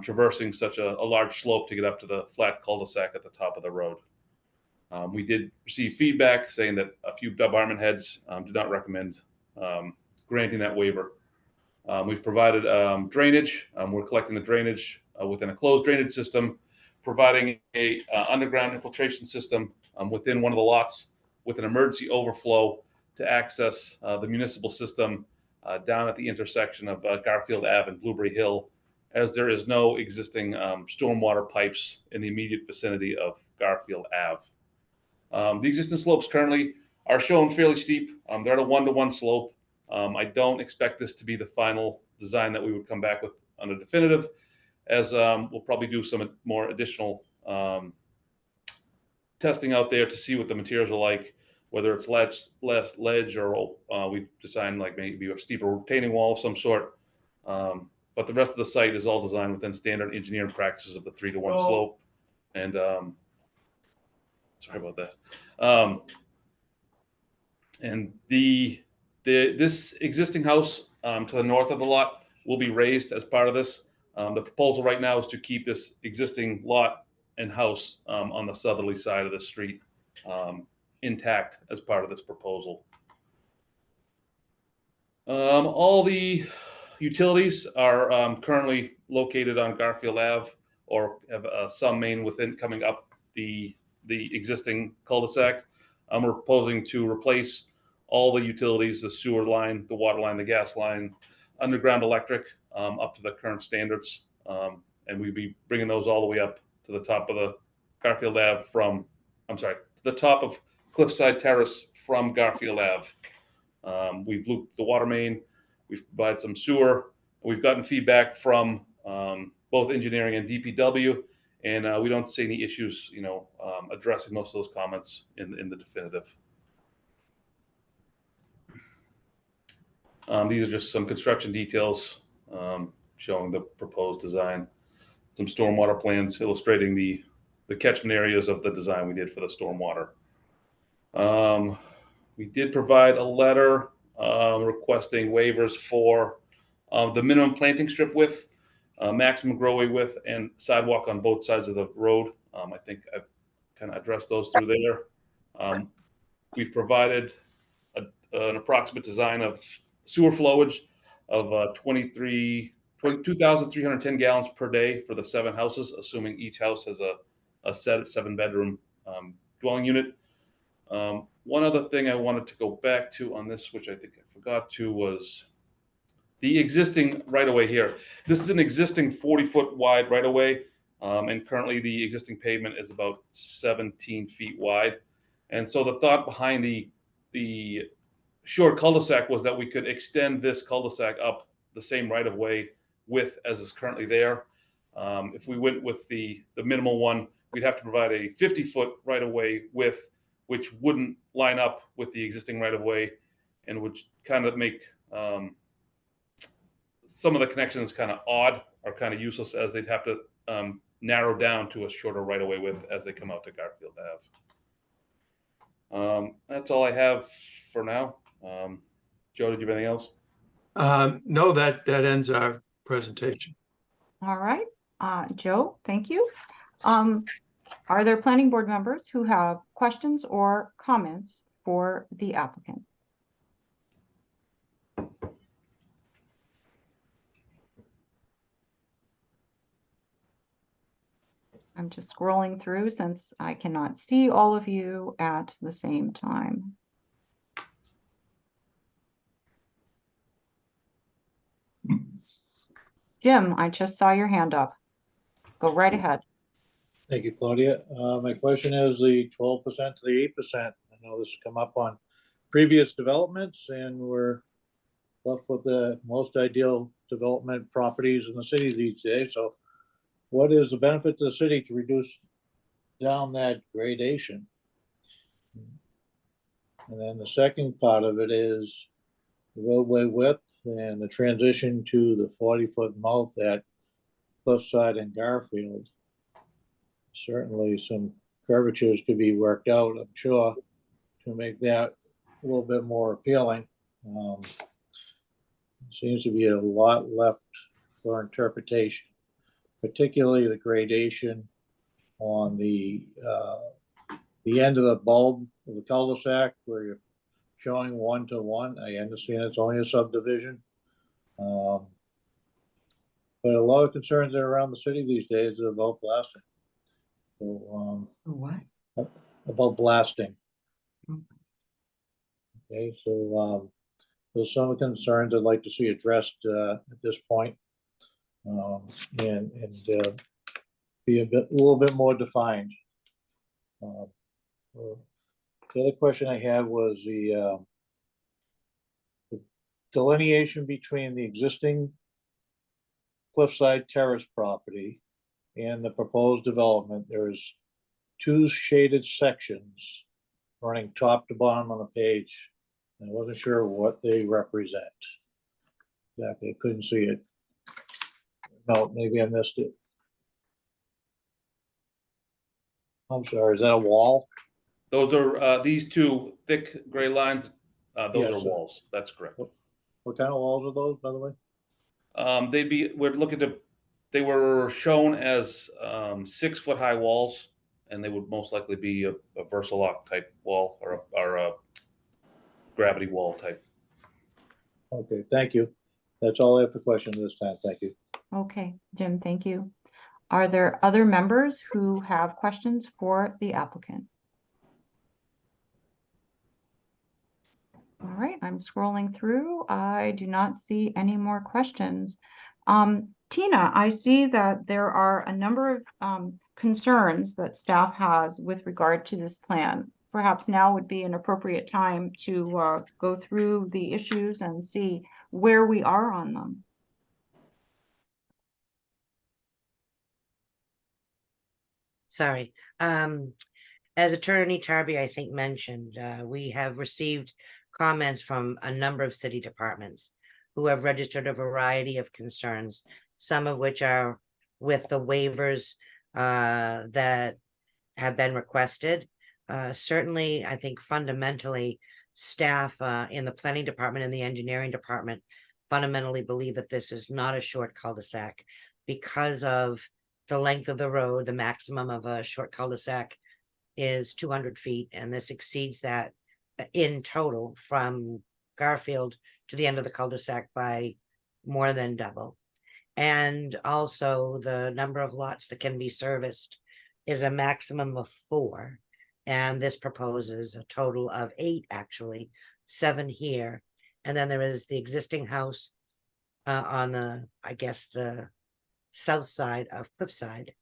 traversing such a large slope to get up to the flat cul-de-sac at the top of the road. We did receive feedback saying that a few department heads do not recommend granting that waiver. We've provided drainage. We're collecting the drainage within a closed drainage system, providing a underground infiltration system within one of the lots with an emergency overflow to access the municipal system down at the intersection of Garfield Ave and Blueberry Hill, as there is no existing stormwater pipes in the immediate vicinity of Garfield Ave. The existing slopes currently are shown fairly steep. They're at a 1-to-1 slope. I don't expect this to be the final design that we would come back with on a definitive, as we'll probably do some more additional testing out there to see what the materials are like, whether it's less ledge or we designed like maybe a steeper retaining wall of some sort. But the rest of the site is all designed within standard engineering practices of the 3-to-1 slope. And sorry about that. And this existing house to the north of the lot will be raised as part of this. The proposal right now is to keep this existing lot and house on the southerly side of the street intact as part of this proposal. All the utilities are currently located on Garfield Ave or have some main within coming up the existing cul-de-sac. We're proposing to replace all the utilities, the sewer line, the water line, the gas line, underground electric up to the current standards. And we'd be bringing those all the way up to the top of the Garfield Ave to the top of Cliffside Terrace from Garfield Ave. We've looped the water main, we've provided some sewer. We've gotten feedback from both engineering and DPW, and we don't see any issues, addressing most of those comments in the definitive. These are just some construction details showing the proposed design. Some stormwater plans illustrating the catchment areas of the design we did for the stormwater. We did provide a letter requesting waivers for the minimum planting strip width, maximum growway width, and sidewalk on both sides of the road. I think I've kind of addressed those through there. We've provided an approximate design of sewer flowage of 2,310 gallons per day for the 7 houses, assuming each house has a set 7-bedroom dwelling unit. One other thing I wanted to go back to on this, which I think I forgot to, was the existing right-of-way here. This is an existing 40-foot wide right-of-way, and currently the existing pavement is about 17 feet wide. And so the thought behind the short cul-de-sac was that we could extend this cul-de-sac up the same right-of-way width as is currently there. If we went with the minimal one, we'd have to provide a 50-foot right-of-way width, which wouldn't line up with the existing right-of-way and would kind of make some of the connections kind of odd or kind of useless, as they'd have to narrow down to a shorter right-of-way width as they come out to Garfield Ave. That's all I have for now. Joe, did you have anything else? No, that ends our presentation. All right, Joe, thank you. Are there planning board members who have questions or comments for the applicant? I'm just scrolling through since I cannot see all of you at the same time. Jim, I just saw your hand up. Go right ahead. Thank you, Claudia. My question is the 12% to the 8%. I know this has come up on previous developments, and we're left with the most ideal development properties in the city these days. So what is the benefit to the city to reduce down that gradation? And then the second part of it is the roadway width and the transition to the 40-foot mouth at Cliffside and Garfield. Certainly some curvatures could be worked out, I'm sure, to make that a little bit more appealing. Seems to be a lot left for interpretation, particularly the gradation on the end of the bulb of the cul-de-sac where you're showing 1-to-1. I understand it's only a subdivision. But a lot of concerns that are around the city these days are about blasting. So, What? about blasting. Okay, so there's some concerns I'd like to see addressed at this point, and be a little bit more defined. The other question I had was the delineation between the existing Cliffside Terrace property and the proposed development. There's 2 shaded sections running top to bottom on the page. I wasn't sure what they represent. Exactly, I couldn't see it. No, maybe I missed it. I'm sorry, is that a wall? Those are these 2 thick gray lines. Those Yes, are sir. walls. That's correct. What kind of walls are those, by the way? They were shown as 6-foot high walls, and they would most likely be a Versalock type wall or a gravity wall type. Okay, thank you. That's all I have for questions this time. Thank you. Okay, Jim, thank you. Are there other members who have questions for the applicant? All right, I'm scrolling through. I do not see any more questions. Tina, I see that there are a number of concerns that staff has with regard to this plan. Perhaps now would be an appropriate time to go through the issues and see where we are on them. Sorry. As Attorney Tarby, I think, mentioned, we have received comments from a number of city departments who have registered a variety of concerns, some of which are with the waivers that have been requested. Certainly, I think fundamentally, staff in the planning department and the engineering department fundamentally believe that this is not a short cul-de-sac because of the length of the road. The maximum of a short cul-de-sac is 200 feet, and this exceeds that in total from Garfield to the end of the cul-de-sac by more than double. And also the number of lots that can be serviced is a maximum of 4. And this proposes a total of 8, actually, 7 here. And then there is the existing house on the, I guess, the south side of Cliffside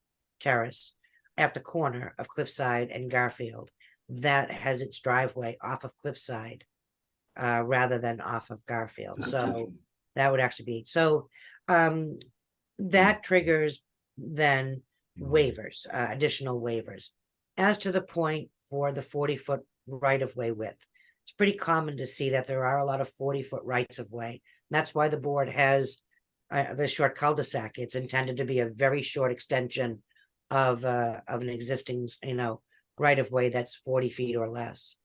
Terrace at the corner of Cliffside and Garfield that has its driveway off of Cliffside rather than off of Garfield. So that would actually be, so that triggers then waivers, additional waivers. As to the point for the 40-foot right-of-way width, it's pretty common to see that there are a lot of 40-foot rights-of-way. That's why the board has the short cul-de-sac. It's intended to be a very short extension of an existing, right-of-way that's 40 feet or less.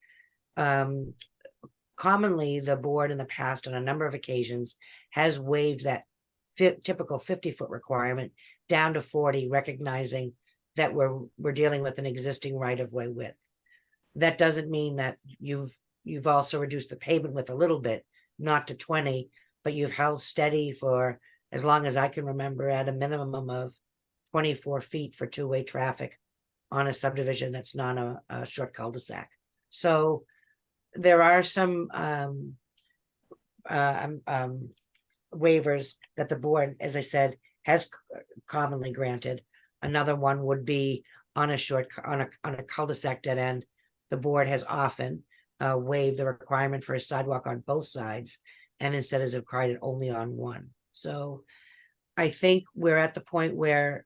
Commonly, the board in the past on a number of occasions has waived that typical 50-foot requirement down to 40, recognizing that we're dealing with an existing right-of-way width. That doesn't mean that you've also reduced the pavement width a little bit, not to 20, but you've held steady for as long as I can remember at a minimum of 24 feet for two-way traffic on a subdivision that's not a short cul-de-sac. So there are some waivers that the board, as I said, has commonly granted. Another one would be on a cul-de-sac dead end. The board has often waived the requirement for a sidewalk on both sides, and instead has required it only on one. So I think we're at the point where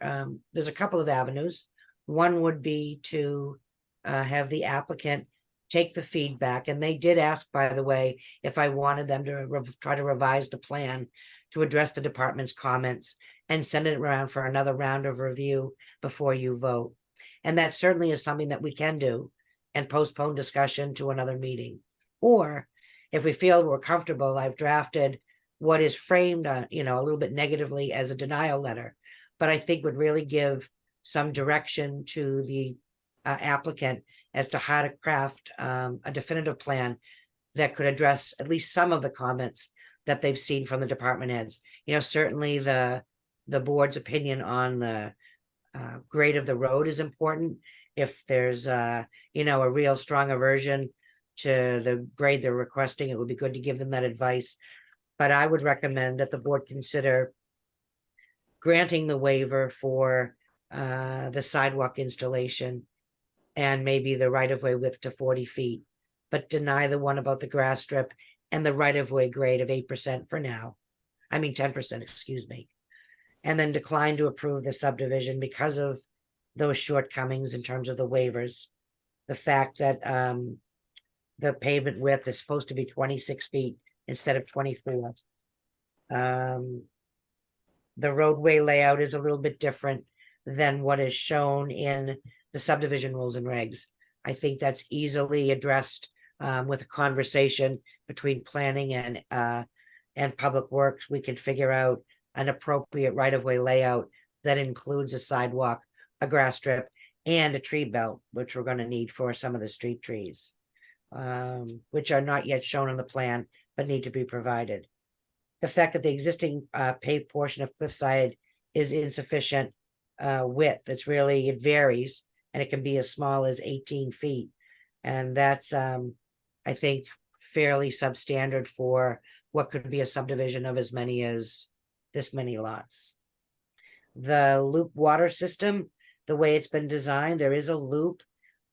there's a couple of avenues. One would be to have the applicant take the feedback, and they did ask, by the way, if I wanted them to try to revise the plan to address the department's comments and send it around for another round of review before you vote. And that certainly is something that we can do and postpone discussion to another meeting. Or if we feel we're comfortable, I've drafted what is framed, a little bit negatively as a denial letter, but I think would really give some direction to the applicant as to how to craft a definitive plan that could address at least some of the comments that they've seen from the department heads. Certainly the board's opinion on the grade of the road is important. If there's a real strong aversion to the grade they're requesting, it would be good to give them that advice. But I would recommend that the board consider granting the waiver for the sidewalk installation and maybe the right-of-way width to 40 feet, but deny the one about the grass strip and the right-of-way grade of 8% for now. 10%, excuse me. And then decline to approve the subdivision because of those shortcomings in terms of the waivers. The fact that the pavement width is supposed to be 26 feet instead of 24. The roadway layout is a little bit different than what is shown in the subdivision rules and regs. I think that's easily addressed with a conversation between planning and public works. We can figure out an appropriate right-of-way layout that includes a sidewalk, a grass strip, and a tree belt, which we're going to need for some of the street trees, which are not yet shown on the plan, but need to be provided. The fact that the existing paved portion of cliffside is insufficient width, it varies, and it can be as small as 18 feet. And that's, I think, fairly substandard for what could be a subdivision of as many as this many lots. The loop water system, the way it's been designed, there is a loop,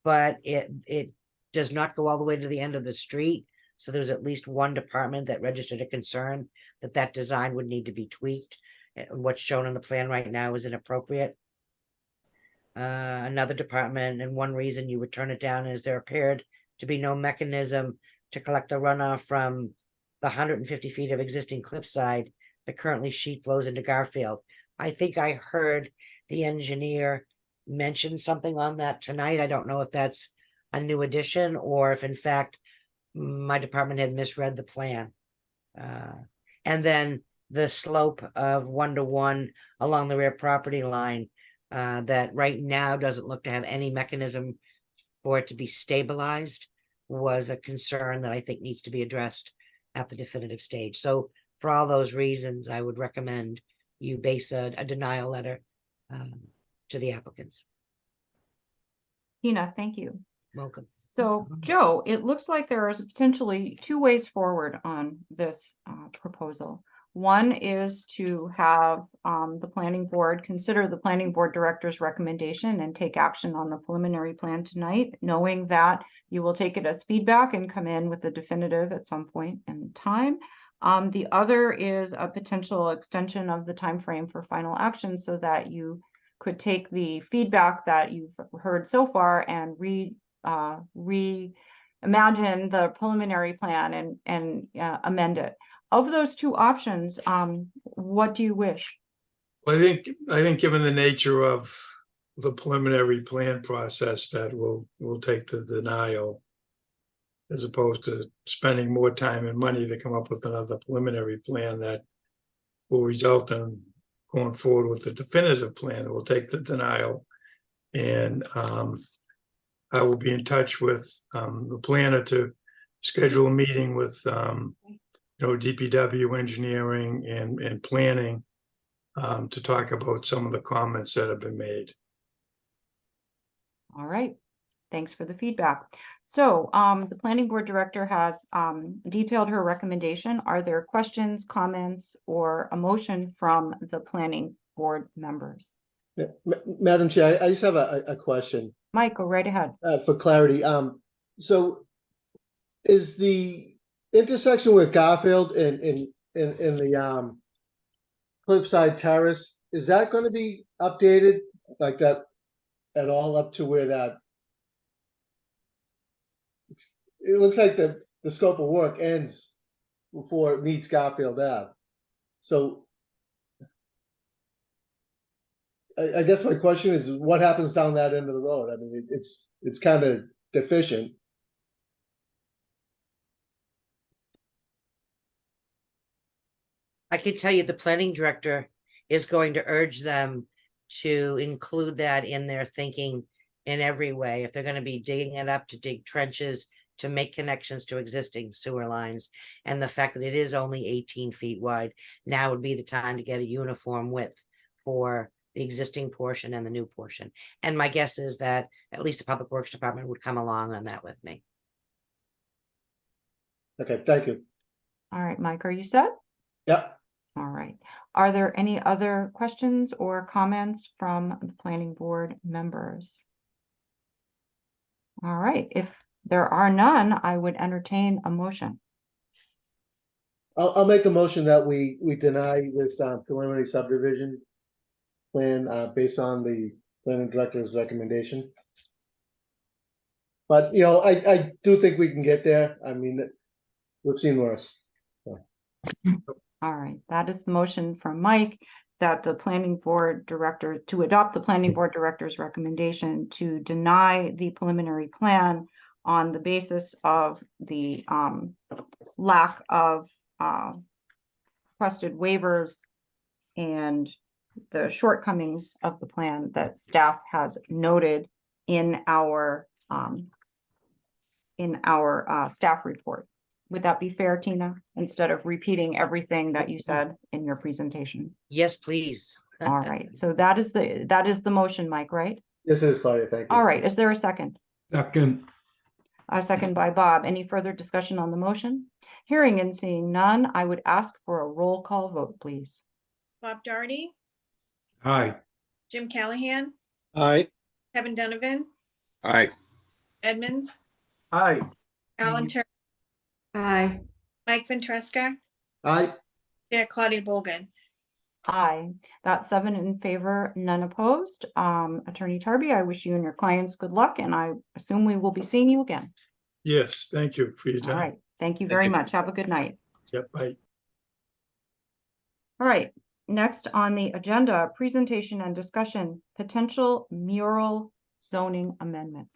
but it does not go all the way to the end of the street. So there's at least one department that registered a concern that design would need to be tweaked. What's shown on the plan right now is inappropriate. Another department, and one reason you would turn it down is there appeared to be no mechanism to collect the runoff from the 150 feet of existing cliffside that currently sheet flows into Garfield. I think I heard the engineer mention something on that tonight. I don't know if that's a new addition or if in fact my department had misread the plan. And then the slope of 1-to-1 along the rear property line that right now doesn't look to have any mechanism for it to be stabilized was a concern that I think needs to be addressed at the definitive stage. So for all those reasons, I would recommend you base a denial letter to the applicants. Tina, thank you. Welcome. So Joe, it looks like there is potentially two ways forward on this proposal. One is to have the planning board consider the planning board director's recommendation and take action on the preliminary plan tonight, knowing that you will take it as feedback and come in with the definitive at some point in time. The other is a potential extension of the time frame for final action so that you could take the feedback that you've heard so far and reimagine the preliminary plan and amend it. Of those two options, what do you wish? Well, I think given the nature of the preliminary plan process, that we'll take the denial as opposed to spending more time and money to come up with another preliminary plan that will result in going forward with the definitive plan. We'll take the denial, and I will be in touch with the planner to schedule a meeting with DPW engineering and planning to talk about some of the comments that have been made. All right, thanks for the feedback. So the planning board director has detailed her recommendation. Are there questions, comments, or a motion from the planning board members? Yeah, Madam Chair, I just have a question Mike, go right ahead. for clarity. So is the intersection with Garfield in the Cliffside Terrace, is that going to be updated like that at all up to where that? It looks like the scope of work ends before it meets Garfield Ave. So I guess my question is, what happens down that end of the road? I mean, it's kind of deficient. I can tell you the planning director is going to urge them to include that in their thinking in every way. If they're going to be digging it up, to dig trenches, to make connections to existing sewer lines, and the fact that it is only 18 feet wide, now would be the time to get a uniform width for the existing portion and the new portion. And my guess is that at least the Public Works Department would come along on that with me. Okay, thank you. All right, Mike, are you set? Yep. All right. Are there any other questions or comments from the planning board members? All right, if there are none, I would entertain a motion. I'll make the motion that we deny this preliminary subdivision plan based on the planning director's recommendation. But, you know, I do think we can get there. I mean, we've seen worse. All right, that is the motion from Mike, that the planning board director, to adopt the planning board director's recommendation to deny the preliminary plan on the basis of the lack of requested waivers and the shortcomings of the plan that staff has noted in our staff report. Would that be fair, Tina? Instead of repeating everything that you said in your presentation? Yes, please. All right, so that is the motion, Mike, right? Yes, it is, Claudia. Thank you. All right, is there a second? Second. A second by Bob. Any further discussion on the motion? Hearing and seeing none, I would ask for a roll call vote, please. Bob Doherty, Aye. Jim Callahan, Aye. Kevin Donovan, Aye. Edmonds, Aye. Alan Turner, Aye. Mike Ventresca, Aye. Chair Claudia Bolgan. Aye, that's 7 in favor, none opposed. Attorney Tarby, I wish you and your clients good luck, and I assume we will be seeing you again. Yes, thank you for your All time. right, thank you very much. Have a good night. Yep, bye. All right, next on the agenda, presentation and discussion, potential mural zoning amendment.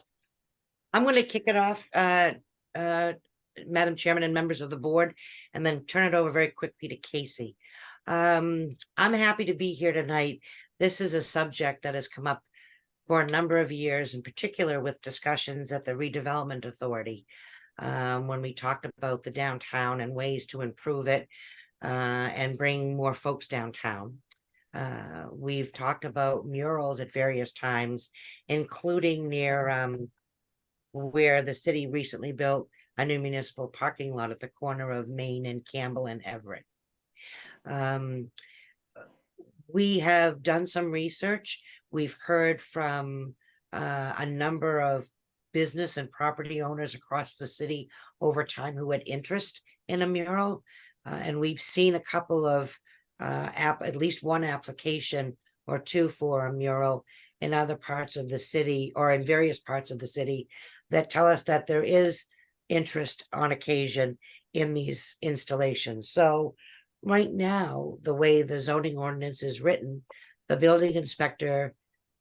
I'm going to kick it off, Madam Chairman and members of the board, and then turn it over very quickly to Casey. I'm happy to be here tonight. This is a subject that has come up for a number of years, in particular with discussions at the Redevelopment Authority, when we talked about the downtown and ways to improve it and bring more folks downtown. We've talked about murals at various times, including near where the city recently built a new municipal parking lot at the corner of Main and Campbell and Everett. We have done some research. We've heard from a number of business and property owners across the city over time who had interest in a mural. And we've seen a couple of at least one application or two for a mural in other parts of the city or in various parts of the city that tell us that there is interest on occasion in these installations. So right now, the way the zoning ordinance is written, the building inspector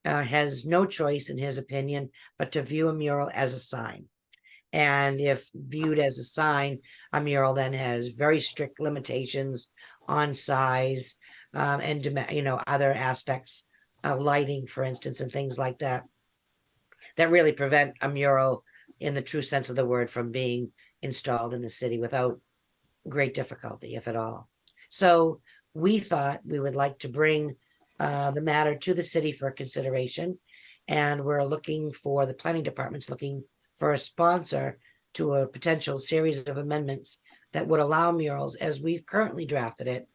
has no choice, in his opinion, but to view a mural as a sign. And if viewed as a sign, a mural then has very strict limitations on size and, other aspects of lighting, for instance, and things like that, that really prevent a mural in the true sense of the word from being installed in the city without great difficulty, if at all. So we thought we would like to bring the matter to the city for consideration. And we're looking for, the planning department's looking for a sponsor to a potential series of amendments that would allow murals, as we've currently drafted it,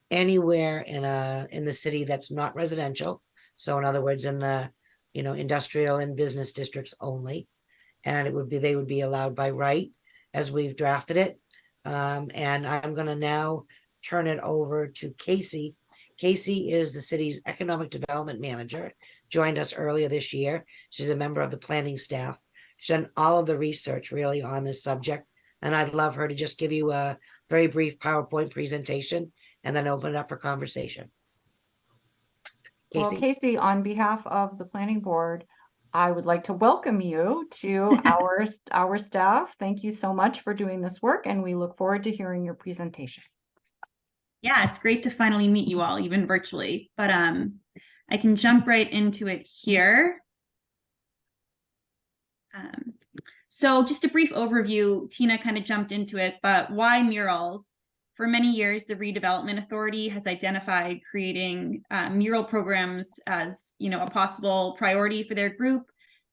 anywhere in the city that's not residential. So in other words, in the, industrial and business districts only. And they would be allowed by right as we've drafted it. And I'm gonna now turn it over to Casey. Casey is the city's economic development manager, joined us earlier this year. She's a member of the planning staff. She's done all of the research really on this subject. And I'd love her to just give you a very brief PowerPoint presentation and then open it up for conversation. Well, Casey? Casey, on behalf of the planning board, I would like to welcome you to our staff. Thank you so much for doing this work, and we look forward to hearing your presentation. Yeah, it's great to finally meet you all, even virtually, but I can jump right into it here. So just a brief overview, Tina kind of jumped into it, but why murals? For many years, the Redevelopment Authority has identified creating mural programs as, a possible priority for their group.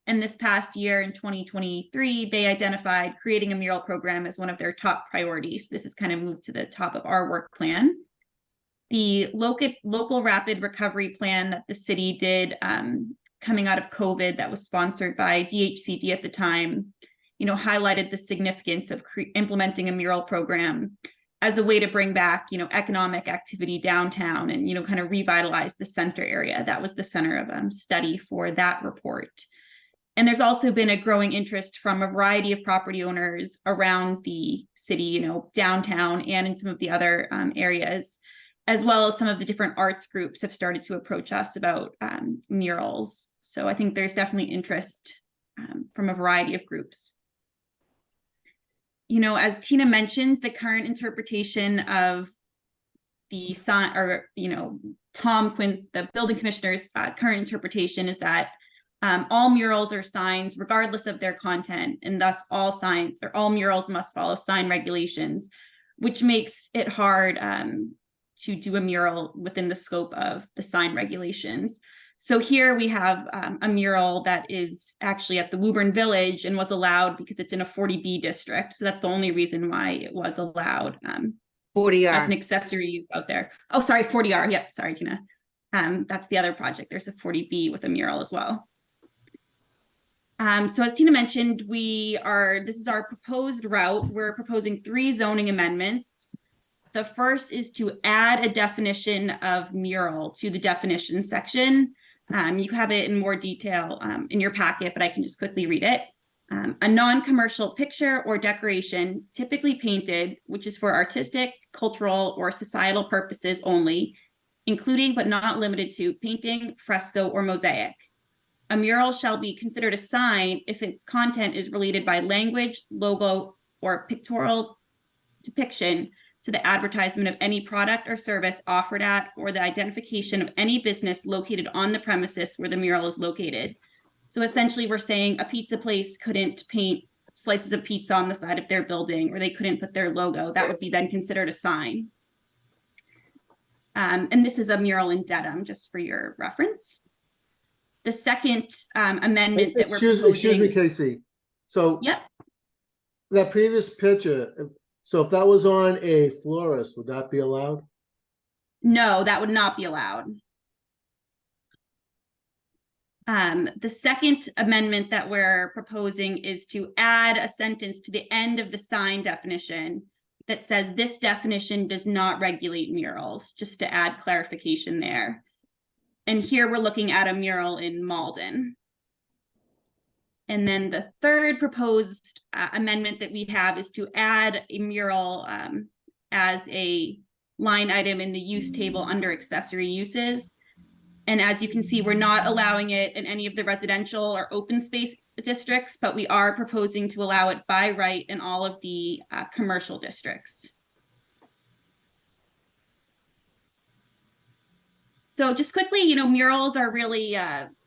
And this past year in 2023, they identified creating a mural program as one of their top priorities. This has kind of moved to the top of our work plan. The local rapid recovery plan that the city did coming out of COVID, that was sponsored by DHCD at the time, highlighted the significance of implementing a mural program as a way to bring back, economic activity downtown and, kind of revitalize the center area. That was the center of study for that report. And there's also been a growing interest from a variety of property owners around the city, downtown and in some of the other areas, as well as some of the different arts groups have started to approach us about murals. So I think there's definitely interest from a variety of groups. As Tina mentioned, the current interpretation of the sign, or, Tom Quinn's, the building commissioner's current interpretation is that all murals or signs, regardless of their content, and thus all signs or all murals must follow sign regulations, which makes it hard to do a mural within the scope of the sign regulations. So here we have a mural that is actually at the Woburn Village and was allowed because it's in a 40B district. So that's the only reason why it was allowed 40R. as an accessory use out there. Oh, sorry, 40R. Yep, sorry, Tina. That's the other project. There's a 40B with a mural as well. So as Tina mentioned, this is our proposed route. We're proposing 3 zoning amendments. The first is to add a definition of mural to the definition section. You have it in more detail in your packet, but I can just quickly read it. A non-commercial picture or decoration, typically painted, which is for artistic, cultural, or societal purposes only, including but not limited to painting, fresco, or mosaic. A mural shall be considered a sign if its content is related by language, logo, or pictorial depiction to the advertisement of any product or service offered at, or the identification of any business located on the premises where the mural is located. So essentially we're saying a pizza place couldn't paint slices of pizza on the side of their building, or they couldn't put their logo. That would be then considered a sign. And this is a mural in Dedham, just for your reference. The second amendment that we're proposing. Excuse me, Casey. So Yep. that previous picture, so if that was on a florist, would that be allowed? No, that would not be allowed. The second amendment that we're proposing is to add a sentence to the end of the sign definition that says this definition does not regulate murals, just to add clarification there. And here we're looking at a mural in Malden. And then the third proposed amendment that we have is to add a mural as a line item in the use table under accessory uses. And as you can see, we're not allowing it in any of the residential or open space districts, but we are proposing to allow it by right in all of the commercial districts. So just quickly, murals are really,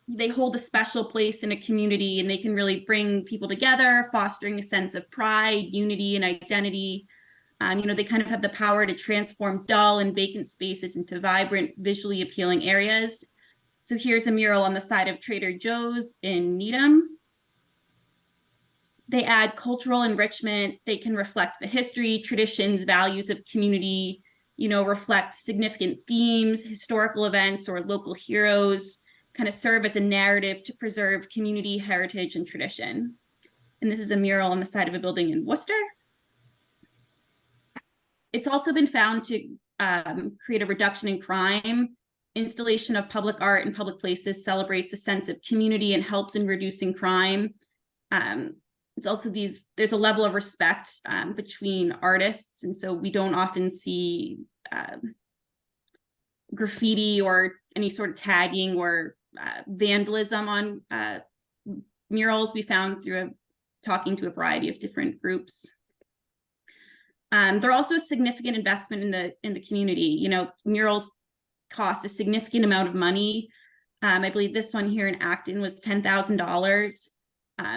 they hold a special place in a community, and they can really bring people together, fostering a sense of pride, unity, and identity. They kind of have the power to transform dull and vacant spaces into vibrant, visually appealing areas. So here's a mural on the side of Trader Joe's in Needham. They add cultural enrichment. They can reflect the history, traditions, values of community, reflect significant themes, historical events, or local heroes, kind of serve as a narrative to preserve community heritage and tradition. And this is a mural on the side of a building in Worcester. It's also been found to create a reduction in crime. Installation of public art in public places celebrates a sense of community and helps in reducing crime. It's also there's a level of respect between artists, and so we don't often see graffiti or any sort of tagging or vandalism on murals. We found through talking to a variety of different groups. They're also a significant investment in the community. Murals cost a significant amount of money. I believe this one here in Acton was $10,000.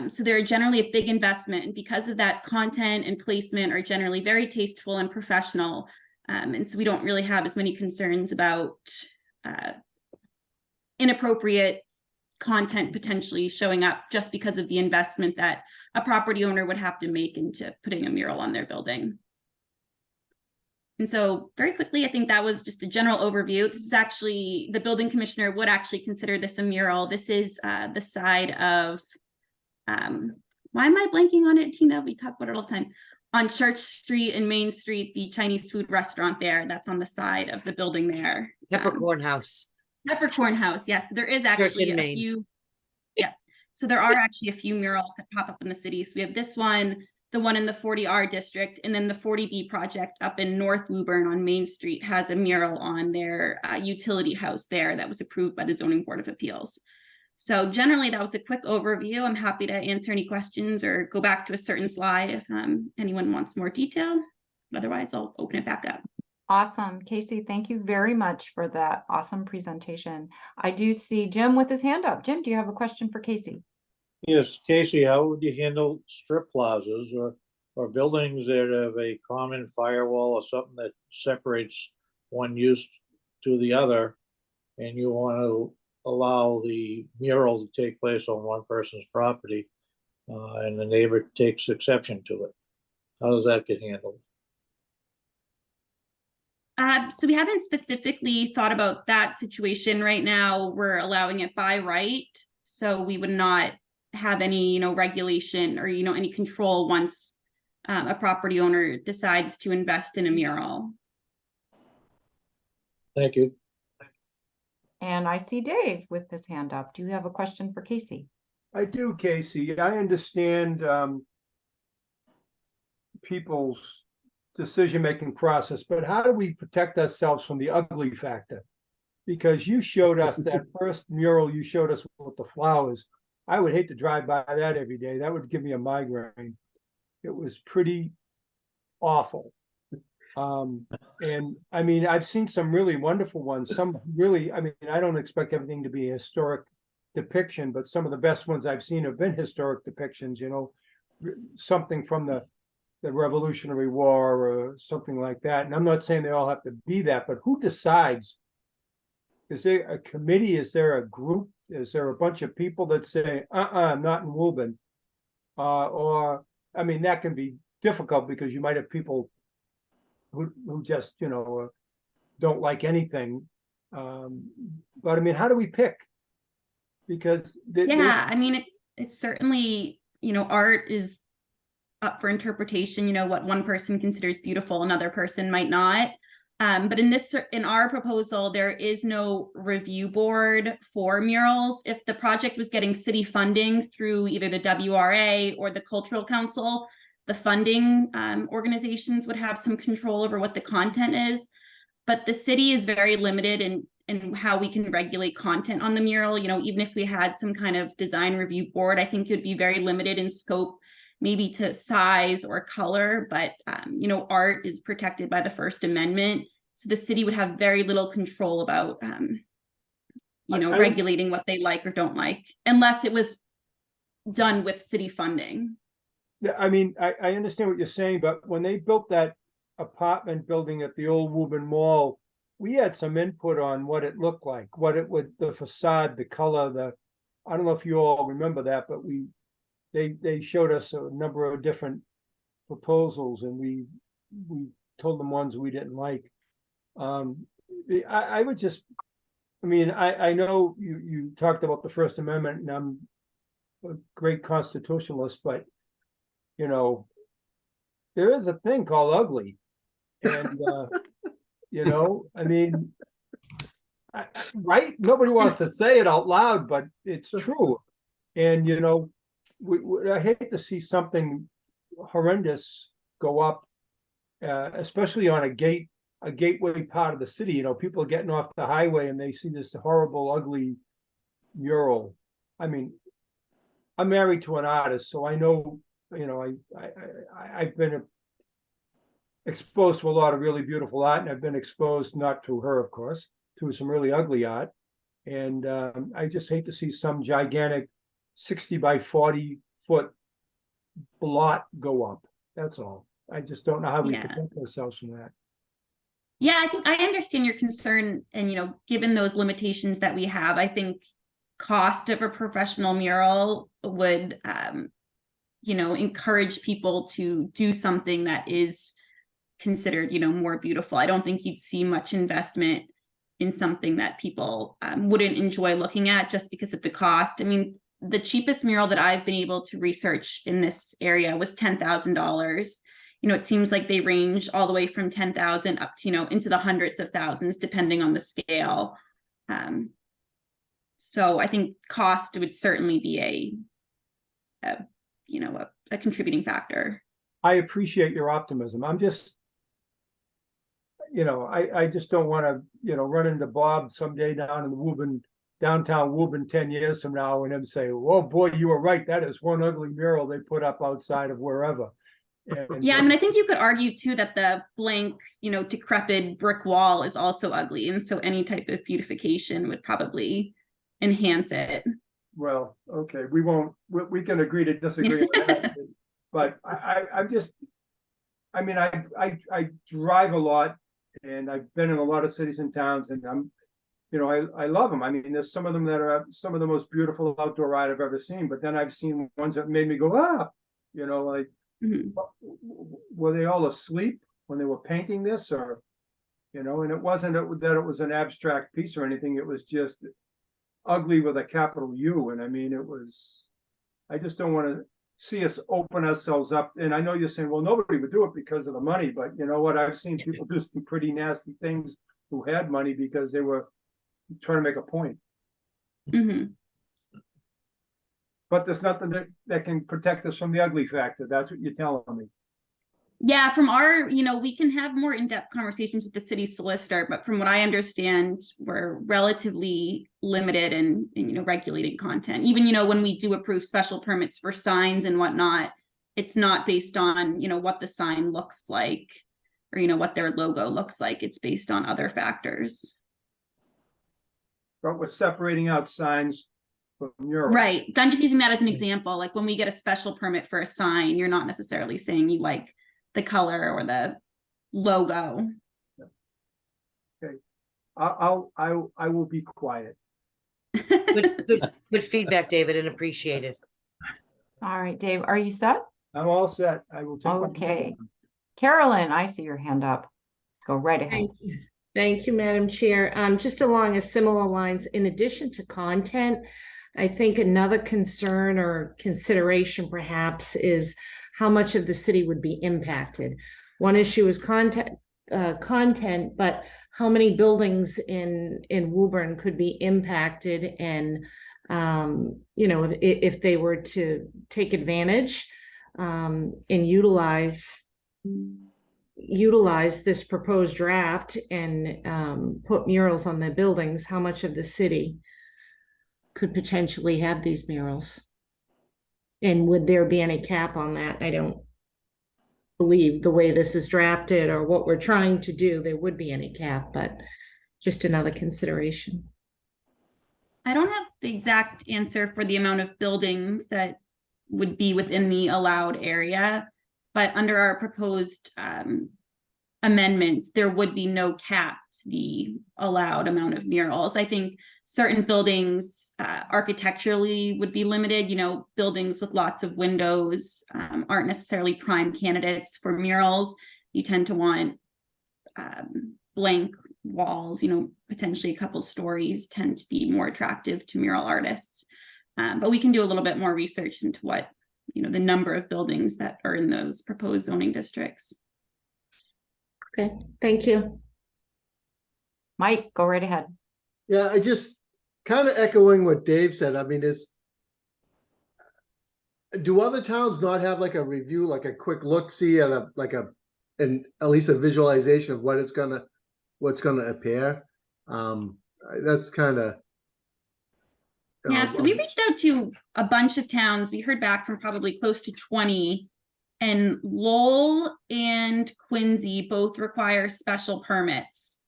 So they're generally a big investment, and because of that, content and placement are generally very tasteful and professional. And so we don't really have as many concerns about inappropriate content potentially showing up just because of the investment that a property owner would have to make into putting a mural on their building. And so very quickly, I think that was just a general overview. This is actually, the building commissioner would actually consider this a mural. This is the side of, why am I blanking on it, Tina? We talk about it all the time. On Church Street and Main Street, the Chinese food restaurant there, that's on the side of the building there. Peppercorn House. Peppercorn House, yes. So there is actually a few, yeah. So there are actually a few murals that pop up in the city. So we have this one, the one in the 40R district, and then the 40B project up in North Woburn on Main Street has a mural on their utility house there that was approved by the Zoning Board of Appeals. So generally, that was a quick overview. I'm happy to answer any questions or go back to a certain slide if anyone wants more detail. Otherwise, I'll open it back up. Awesome. Casey, thank you very much for that awesome presentation. I do see Jim with his hand up. Jim, do you have a question for Casey? Yes, Casey, how would you handle strip plazas or buildings that have a common firewall or something that separates one use to the other, and you want to allow the mural to take place on one person's property, and the neighbor takes exception to it? How does that get handled? So we haven't specifically thought about that situation right now. We're allowing it by right, so we would not have any, regulation or, any control once a property owner decides to invest in a mural. Thank you. And I see Dave with his hand up. Do you have a question for Casey? I do, Casey. I understand people's decision-making process, but how do we protect ourselves from the ugly factor? Because you showed us that first mural you showed us with the flowers. I would hate to drive by that every day. That would give me a migraine. It was pretty awful. And I mean, I've seen some really wonderful ones. Some really, I mean, I don't expect everything to be a historic depiction, but some of the best ones I've seen have been historic depictions, something from the Revolutionary War or something like that. And I'm not saying they all have to be that, but who decides? Is there a committee? Is there a group? Is there a bunch of people that say, I'm not in Woburn? Or, I mean, that can be difficult because you might have people who just, don't like anything. But I mean, how do we pick? Because I mean, it's certainly, art is up for interpretation. What one person considers beautiful, another person might not. But in our proposal, there is no review board for murals. If the project was getting city funding through either the WRA or the Cultural Council, the funding organizations would have some control over what the content is. But the city is very limited in how we can regulate content on the mural. Even if we had some kind of design review board, I think it would be very limited in scope, maybe to size or color, but art is protected by the First Amendment. So the city would have very little control about, regulating what they like or don't like, unless it was done with city funding. Yeah, I mean, I understand what you're saying, but when they built that apartment building at the old Woburn Mall, we had some input on what it looked like, what it would, the facade, the color, I don't know if you all remember that, but they showed us a number of different proposals, and we told them ones we didn't like. I would just, I mean, I know you talked about the First Amendment, and I'm a great constitutionalist, but you know, there is a thing called ugly, and you know, I mean, right? Nobody wants to say it out loud, but it's true. And you know, I hate to see something horrendous go up, especially on a gateway part of the city. You know, people are getting off the highway and they see this horrible, ugly mural. I mean, I'm married to an artist, so I know, you know, I've been exposed to a lot of really beautiful art, and I've been exposed, not to her, of course, to some really ugly art. And I just hate to see some gigantic 60 by 40 foot blot go up. That's all. I just don't know how we protect ourselves from that. Yeah, I think I understand your concern, and you know, given those limitations that we have, I think cost of a professional mural would you know, encourage people to do something that is considered, you know, more beautiful. I don't think you'd see much investment in something that people wouldn't enjoy looking at just because of the cost. I mean, the cheapest mural that I've been able to research in this area was $10,000. You know, it seems like they range all the way from 10,000 up to, you know, into the hundreds of thousands, depending on the scale. So I think cost would certainly be you know, a contributing factor. I appreciate your optimism. I'm just, you know, I just don't want to, you know, run into Bob someday down in Woburn, downtown Woburn 10 years from now, and him say, "Oh boy, you were right. That is one ugly mural they put up outside of wherever." And, yeah, I mean, I think you could argue too that the blank, you know, decrepit brick wall is also ugly, and so any type of beautification would probably enhance it. Well, okay, we can agree to disagree on that. But I'm just, I mean, I drive a lot, and I've been in a lot of cities and towns, and I'm, you know, I love them. I mean, there's some of them that are some of the most beautiful outdoor ride I've ever seen, but then I've seen ones that made me go, you know, like, were they all asleep when they were painting this, or, you know? And it wasn't that it was an abstract piece or anything. It was just ugly with a capital U. And I mean, I just don't want to see us open ourselves up. And I know you're saying, well, nobody would do it because of the money, but you know what? I've seen people do some pretty nasty things who had money because they were trying to make a point. But there's nothing that can protect us from the ugly factor. That's what you're telling me. Yeah, from our, you know, we can have more in-depth conversations with the city solicitor, but from what I understand, we're relatively limited in you know, regulating content. Even, you know, when we do approve special permits for signs and whatnot, it's not based on, you know, what the sign looks like or, you know, what their logo looks like. It's based on other factors. But we're separating out signs from murals. Right. I'm just using that as an example. Like when we get a special permit for a sign, you're not necessarily saying you like the color or the logo. Okay, I will be quiet. Good feedback, David, and appreciated. All right, Dave, are you set? I'm all set. I will take. Okay. Carolyn, I see your hand up. Go right ahead. Thank you. Thank you, Madam Chair. Just along a similar lines, in addition to content, I think another concern or consideration perhaps is how much of the city would be impacted. One issue is content, but how many buildings in Woburn could be impacted, and you know, if they were to take advantage and utilize this proposed draft and put murals on their buildings, how much of the city could potentially have these murals? And would there be any cap on that? I don't believe the way this is drafted or what we're trying to do, there would be any cap, but just another consideration. I don't have the exact answer for the amount of buildings that would be within the allowed area, but under our proposed amendments, there would be no cap to the allowed amount of murals. I think certain buildings architecturally would be limited. You know, buildings with lots of windows aren't necessarily prime candidates for murals. You tend to want blank walls, you know, potentially a couple stories tend to be more attractive to mural artists. But we can do a little bit more research into what, you know, the number of buildings that are in those proposed zoning districts. Okay, thank you. Mike, go right ahead. Yeah, I just kind of echoing what Dave said. I mean, do other towns not have like a review, like a quick look see at and at least a visualization of what's gonna appear? That's kind of. Yeah, so we reached out to a bunch of towns. We heard back from probably close to 20, and Lowell and Quincy both require special permits.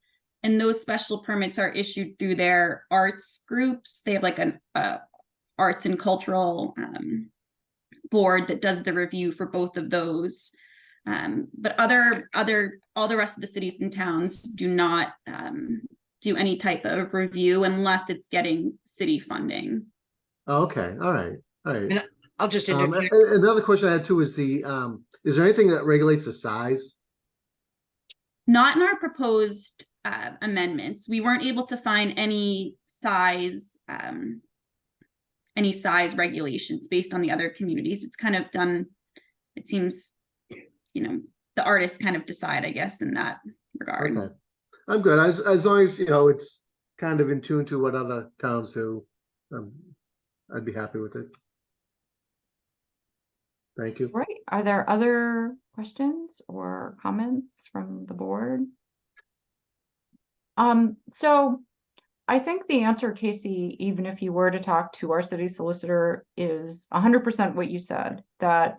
And those special permits are issued through their arts groups. They have like an arts and cultural board that does the review for both of those. But all the rest of the cities and towns do not do any type of review unless it's getting city funding. Okay, all right. I'll just interject. Another question I had too is is there anything that regulates the size? Not in our proposed amendments. We weren't able to find any size regulations based on the other communities. It's kind of done, it seems, you know, the artists kind of decide, I guess, in that regard. Okay, I'm good. As long as, you know, it's kind of in tune to what other towns do, I'd be happy with it. Thank you. Right. Are there other questions or comments from the board? So I think the answer, Casey, even if you were to talk to our city solicitor, is 100% what you said, that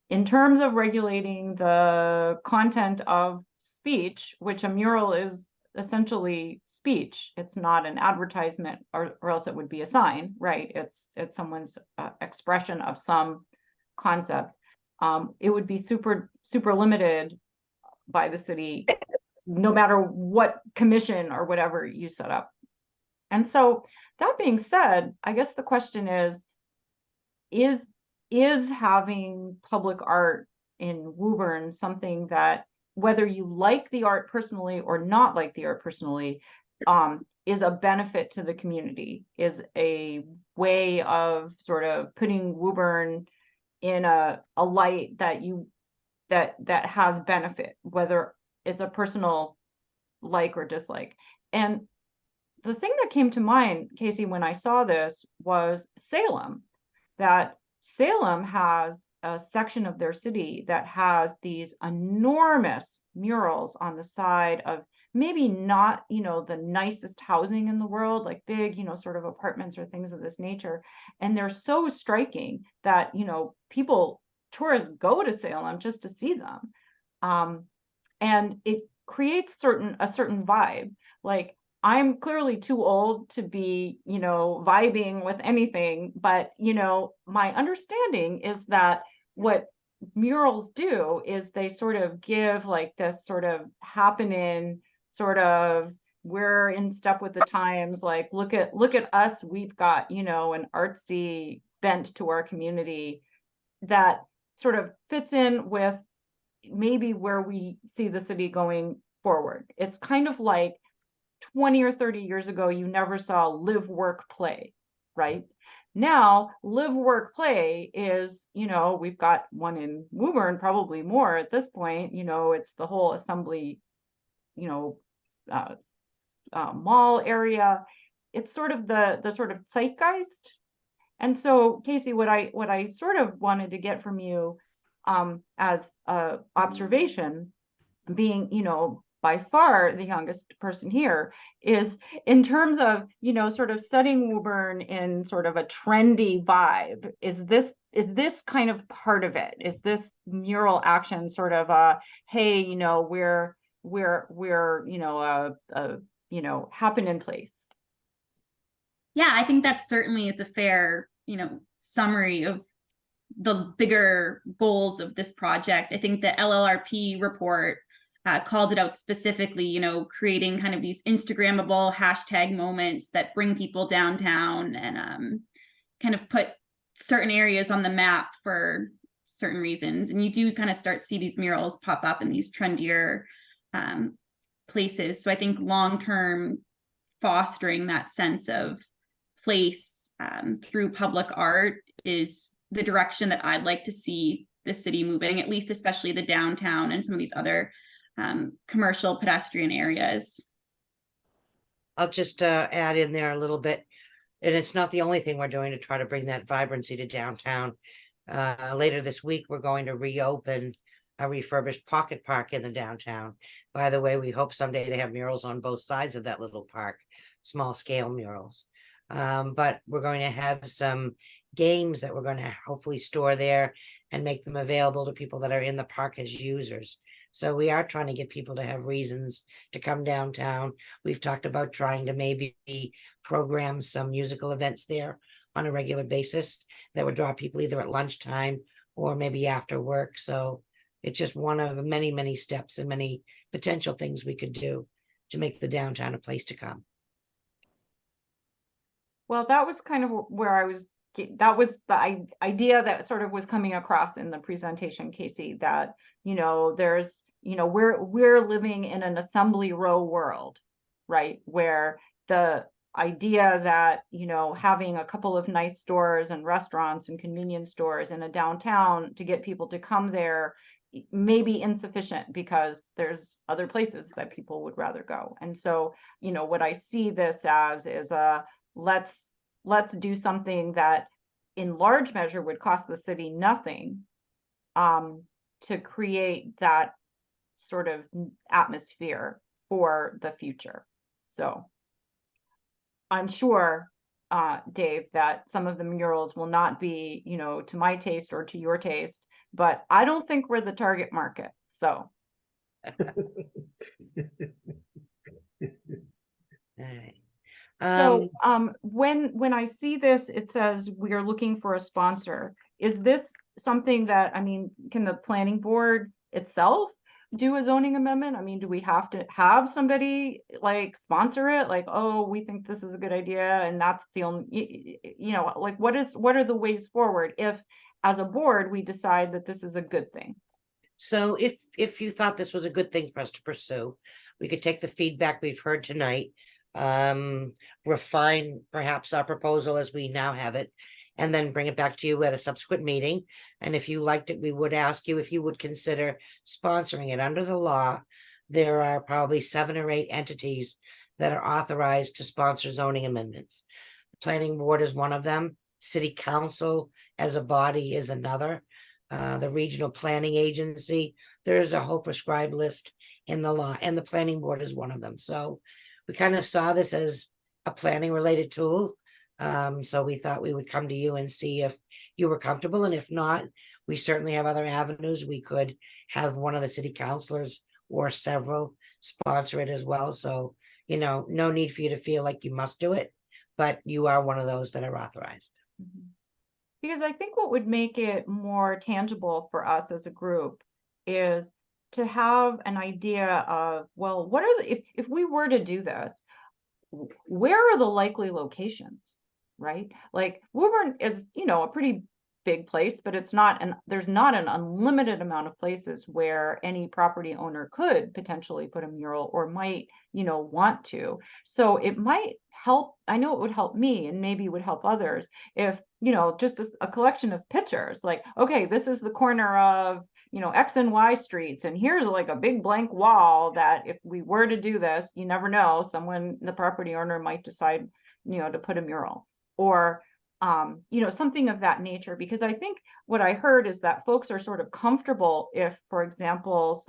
in terms of regulating the content of speech, which a mural is essentially speech, it's not an advertisement, or else it would be a sign, right? It's someone's expression of some concept. It would be super limited by the city, no matter what commission or whatever you set up. And so that being said, I guess the question is having public art in Woburn something that, whether you like the art personally or not like the art personally, is a benefit to the community, is a way of sort of putting Woburn in a light that has benefit, whether it's a personal like or dislike. And the thing that came to mind, Casey, when I saw this was Salem, that Salem has a section of their city that has these enormous murals on the side of maybe not, you know, the nicest housing in the world, like big, you know, sort of apartments or things of this nature. And they're so striking that, you know, tourists go to Salem just to see them. And it creates a certain vibe. Like, I'm clearly too old to be, you know, vibing with anything, but, you know, my understanding is that what murals do is they sort of give like this sort of happening, sort of, we're in step with the times, like, look at us, we've got, you know, an artsy bent to our community that sort of fits in with maybe where we see the city going forward. It's kind of like 20 or 30 years ago, you never saw live, work, play, right? Now, live, work, play is, you know, we've got one in Woburn, probably more at this point, you know, it's the whole Assembly, you know, mall area. It's sort of the sort of zeitgeist. And so, Casey, what I sort of wanted to get from you as a observation, being, you know, by far the youngest person here, is in terms of, you know, sort of setting Woburn in sort of a trendy vibe. Is this kind of part of it? Is this mural action sort of a, hey, you know, we're you know, happen in place? Yeah, I think that certainly is a fair, you know, summary of the bigger goals of this project. I think the LLRP report called it out specifically, you know, creating kind of these Instagrammable hashtag moments that bring people downtown and kind of put certain areas on the map for certain reasons. And you do kind of start to see these murals pop up in these trendier places. So I think long-term fostering that sense of place through public art is the direction that I'd like to see the city moving, at least especially the downtown and some of these other commercial pedestrian areas. I'll just add in there a little bit, and it's not the only thing we're doing to try to bring that vibrancy to downtown. Later this week, we're going to reopen a refurbished pocket park in the downtown. By the way, we hope someday to have murals on both sides of that little park, small scale murals. But we're going to have some games that we're going to hopefully store there and make them available to people that are in the park as users. So we are trying to get people to have reasons to come downtown. We've talked about trying to maybe program some musical events there on a regular basis that would draw people either at lunchtime or maybe after work. So it's just one of the many, many steps and many potential things we could do to make the downtown a place to come. Well, that was kind of where that was the idea that sort of was coming across in the presentation, Casey, that, you know, there's, you know, we're living in an assembly row world, right? Where the idea that, you know, having a couple of nice stores and restaurants and convenience stores in a downtown to get people to come there may be insufficient because there's other places that people would rather go. And so, you know, what I see this as is let's do something that in large measure would cost the city nothing to create that sort of atmosphere for the future. So I'm sure, Dave, that some of the murals will not be, you know, to my taste or to your taste, but I don't think we're the target market. So. All right. So when I see this, it says we are looking for a sponsor. Is this something that, I mean, can the planning board itself do a zoning amendment? I mean, do we have to have somebody like sponsor it? Like, oh, we think this is a good idea, and that's the only, you know, like what are the ways forward if as a board we decide that this is a good thing? So if you thought this was a good thing for us to pursue, we could take the feedback we've heard tonight, refine perhaps our proposal as we now have it, and then bring it back to you at a subsequent meeting. And if you liked it, we would ask you if you would consider sponsoring it. Under the law, there are probably 7 or 8 entities that are authorized to sponsor zoning amendments. The planning board is one of them. City council as a body is another. The regional planning agency, there's a whole prescribed list in the law, and the planning board is one of them. So we kind of saw this as a planning related tool. So we thought we would come to you and see if you were comfortable. And if not, we certainly have other avenues. We could have one of the city councilors or several sponsor it as well. So, you know, no need for you to feel like you must do it, but you are one of those that are authorized. Mm-hmm. Because I think what would make it more tangible for us as a group is to have an idea of, well, what are the, if we were to do this, where are the likely locations, right? Like Woburn is, you know, a pretty big place, but it's not, and there's not an unlimited amount of places where any property owner could potentially put a mural or might, you know, want to. So it might help. I know it would help me and maybe would help others if, you know, just a collection of pictures like, okay, this is the corner of, you know, X and Y streets, and here's like a big blank wall that if we were to do this, you never know, someone, the property owner might decide, you know, to put a mural or, you know, something of that nature. Because I think what I heard is that folks are sort of comfortable if, for example,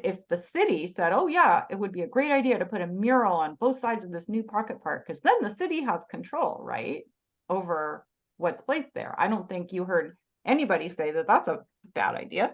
if the city said, oh yeah, it would be a great idea to put a mural on both sides of this new pocket park, because then the city has control, right, over what's placed there. I don't think you heard anybody say that that's a bad idea.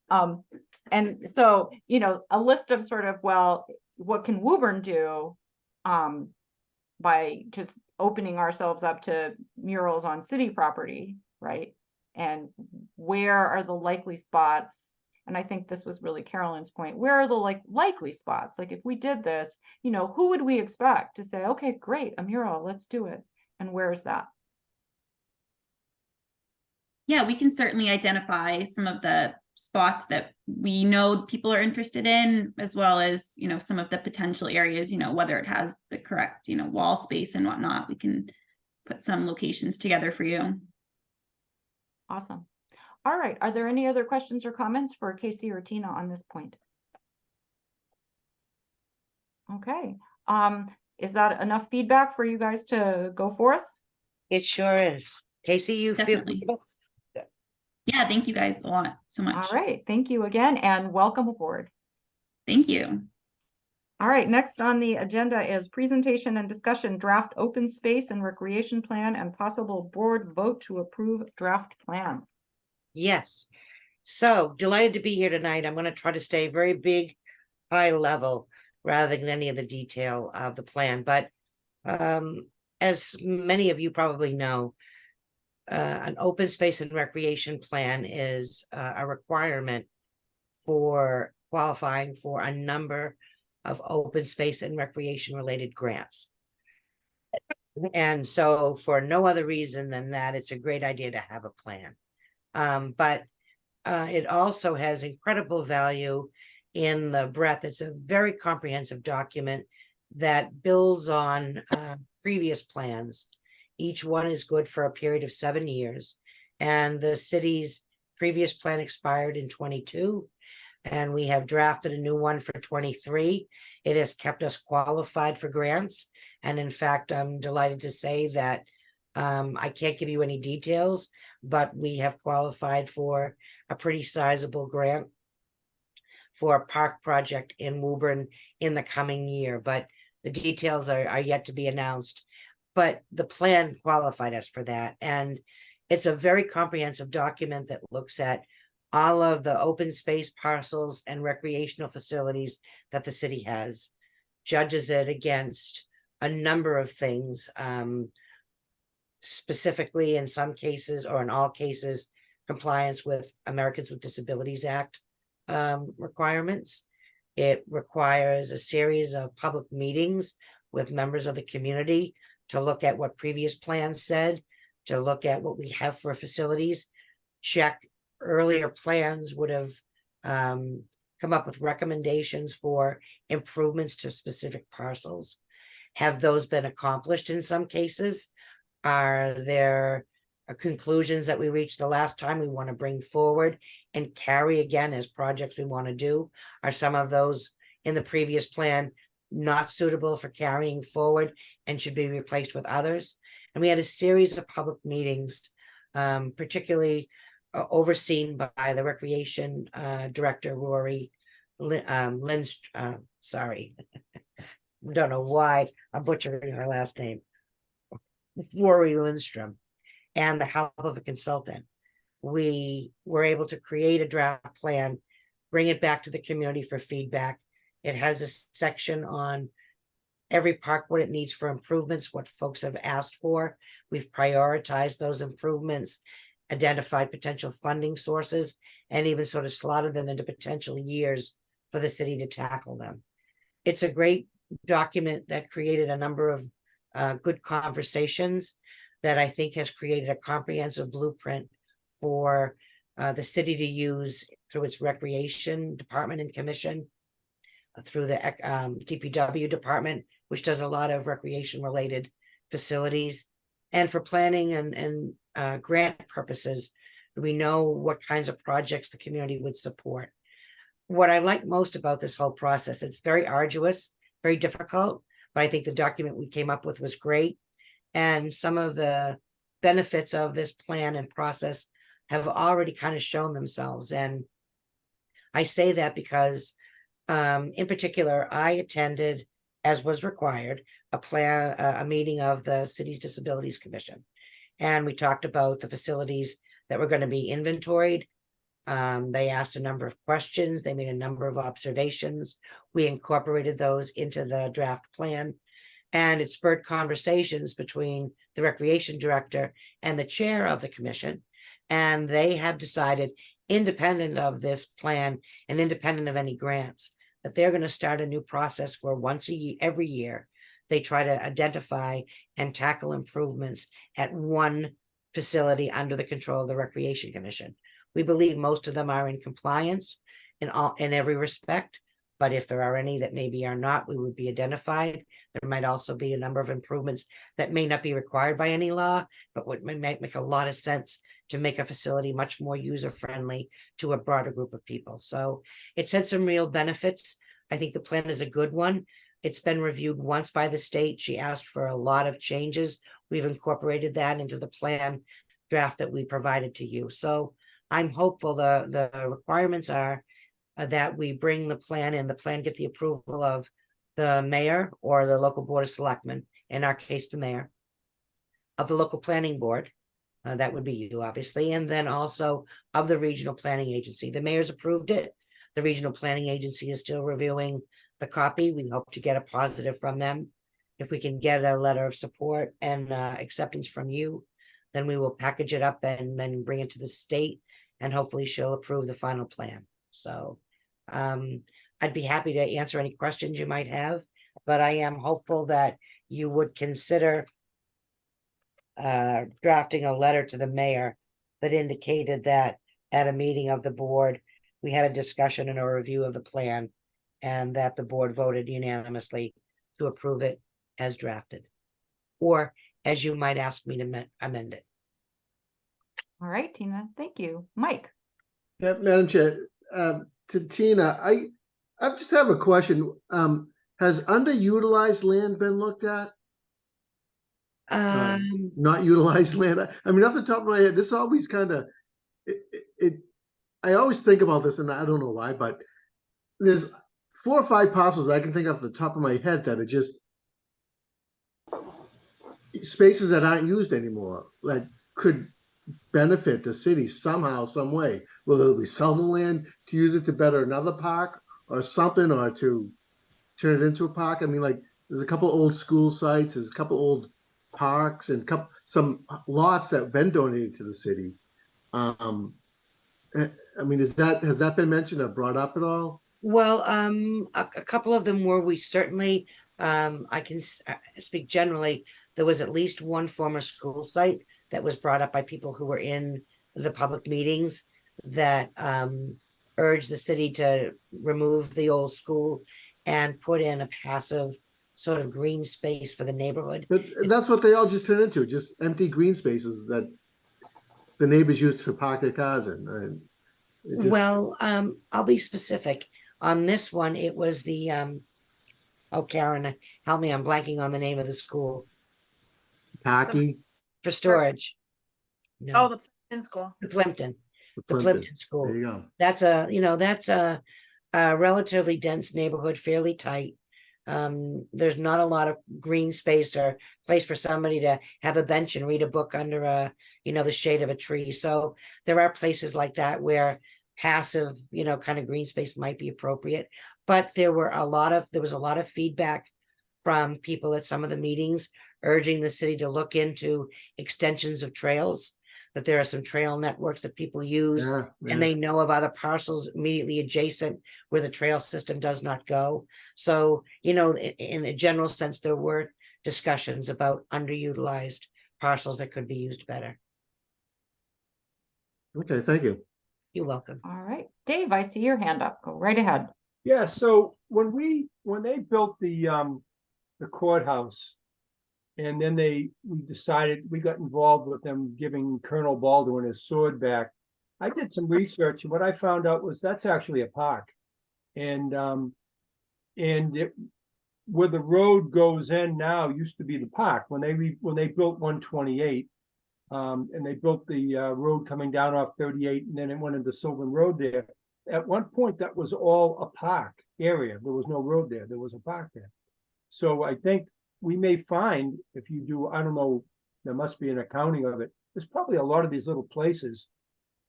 And so, you know, a list of sort of, well, what can Woburn do by just opening ourselves up to murals on city property, right? And where are the likely spots? And I think this was really Carolyn's point. Where are the likely spots? Like if we did this, you know, who would we expect to say, okay, great, a mural, let's do it. And where is that? Yeah, we can certainly identify some of the spots that we know people are interested in, as well as, you know, some of the potential areas, you know, whether it has the correct, you know, wall space and whatnot. We can put some locations together for you. Awesome. All right. Are there any other questions or comments for Casey or Tina on this point? Okay. Is that enough feedback for you guys to go forth? It sure is. Casey, you feel Definitely. Yeah, thank you guys a lot so much. All right. Thank you again and welcome aboard. Thank you. All right. Next on the agenda is presentation and discussion draft open space and recreation plan and possible board vote to approve draft plan. Yes. So delighted to be here tonight. I'm going to try to stay very big, high level rather than any of the detail of the plan. But as many of you probably know, an open space and recreation plan is a requirement for qualifying for a number of open space and recreation related grants. And so for no other reason than that, it's a great idea to have a plan. But it also has incredible value in the breadth. It's a very comprehensive document that builds on previous plans. Each one is good for a period of 7 years. And the city's previous plan expired in 22. And we have drafted a new one for 23. It has kept us qualified for grants. And in fact, I'm delighted to say that I can't give you any details, but we have qualified for a pretty sizable grant for a park project in Woburn in the coming year. But the details are yet to be announced. But the plan qualified us for that. And it's a very comprehensive document that looks at all of the open space parcels and recreational facilities that the city has, judges it against a number of things, specifically in some cases or in all cases, compliance with Americans with Disabilities Act requirements. It requires a series of public meetings with members of the community to look at what previous plans said, to look at what we have for facilities, check earlier plans would have come up with recommendations for improvements to specific parcels. Have those been accomplished in some cases? Are there conclusions that we reached the last time we want to bring forward and carry again as projects we want to do? Are some of those in the previous plan not suitable for carrying forward and should be replaced with others? And we had a series of public meetings, particularly overseen by the recreation director, Rory Lindstrom. Sorry, don't know why I'm butchering her last name. Rory Lindstrom, and the help of a consultant. We were able to create a draft plan, bring it back to the community for feedback. It has a section on every park, what it needs for improvements, what folks have asked for. We've prioritized those improvements, identified potential funding sources, and even sort of slotted them into potential years for the city to tackle them. It's a great document that created a number of good conversations that I think has created a comprehensive blueprint for the city to use through its recreation department and commission, through the DPW department, which does a lot of recreation related facilities, and for planning and grant purposes. We know what kinds of projects the community would support. What I like most about this whole process, it's very arduous, very difficult, but I think the document we came up with was great. And some of the benefits of this plan and process have already kind of shown themselves. And I say that because in particular, I attended, as was required, a meeting of the city's Disabilities Commission. And we talked about the facilities that were going to be inventoried. They asked a number of questions. They made a number of observations. We incorporated those into the draft plan. And it spurred conversations between the recreation director and the chair of the commission. And they have decided independent of this plan and independent of any grants, that they're gonna start a new process where once a year, every year, they try to identify and tackle improvements at one facility under the control of the Recreation Commission. We believe most of them are in compliance in every respect, but if there are any that maybe are not, we would be identified. There might also be a number of improvements that may not be required by any law, but would might make a lot of sense to make a facility much more user-friendly to a broader group of people. So it's had some real benefits. I think the plan is a good one. It's been reviewed once by the state. She asked for a lot of changes. We've incorporated that into the plan draft that we provided to you. So I'm hopeful the requirements are that we bring the plan in, the plan get the approval of the mayor or the local board of selectmen, in our case, the mayor, of the local planning board. That would be you, obviously, and then also of the regional planning agency. The mayor's approved it. The regional planning agency is still reviewing the copy. We hope to get a positive from them. If we can get a letter of support and acceptance from you, then we will package it up and then bring it to the state, and hopefully she'll approve the final plan. So I'd be happy to answer any questions you might have, but I am hopeful that you would consider drafting a letter to the mayor that indicated that at a meeting of the board, we had a discussion and a review of the plan, and that the board voted unanimously to approve it as drafted, or as you might ask me to amend it. All right, Tina, thank you. Mike? Yeah, Madam Chair, to Tina, I just have a question. Has underutilized land been looked at? Not utilized land. I mean, off the top of my head, this always kind of I always think about this, and I don't know why, but there's 4 or 5 parcels I can think off the top of my head that are just spaces that aren't used anymore, that could benefit the city somehow, some way. Whether we sell the land to use it to better another park or something, or to turn it into a park. I mean, like, there's a couple old school sites, there's a couple old parks, and some lots that have been donated to the city. I mean, has that been mentioned or brought up at all? Well, a couple of them were, we certainly, I can speak generally, there was at least one former school site that was brought up by people who were in the public meetings that urged the city to remove the old school and put in a passive sort of green space for the neighborhood. But that's what they all just turn into, just empty green spaces that the neighbors use to park their cars in. Well, I'll be specific. On this one, it was the, oh, Karen, help me, I'm blanking on the name of the school. Tacky. For storage. Oh, No, the Plimpton school. the Plimpton There School. you go. That's a relatively dense neighborhood, fairly tight. There's not a lot of green space or place for somebody to have a bench and read a book under the shade of a tree. So there are places like that where passive, kind of green space might be appropriate. But there was a lot of feedback from people at some of the meetings urging the city to look into extensions of trails, that there are some trail networks that people use, and they know of other parcels immediately adjacent where the trail system does not go. So, in a general sense, there were discussions about underutilized parcels that could be used better. Okay, thank you. You're welcome. All right, Dave, I see your hand up. Go right ahead. Yeah, so when they built the courthouse, and then we got involved with them giving Colonel Baldwin his sword back. I did some research, and what I found out was that's actually a park. And where the road goes in now used to be the park. When they built 128, and they built the road coming down off 38, and then it went into Sylvan Road there. At one point, that was all a park area. There was no road there. There was a park there. So I think we may find, if you do, I don't know, there must be an accounting of it. There's probably a lot of these little places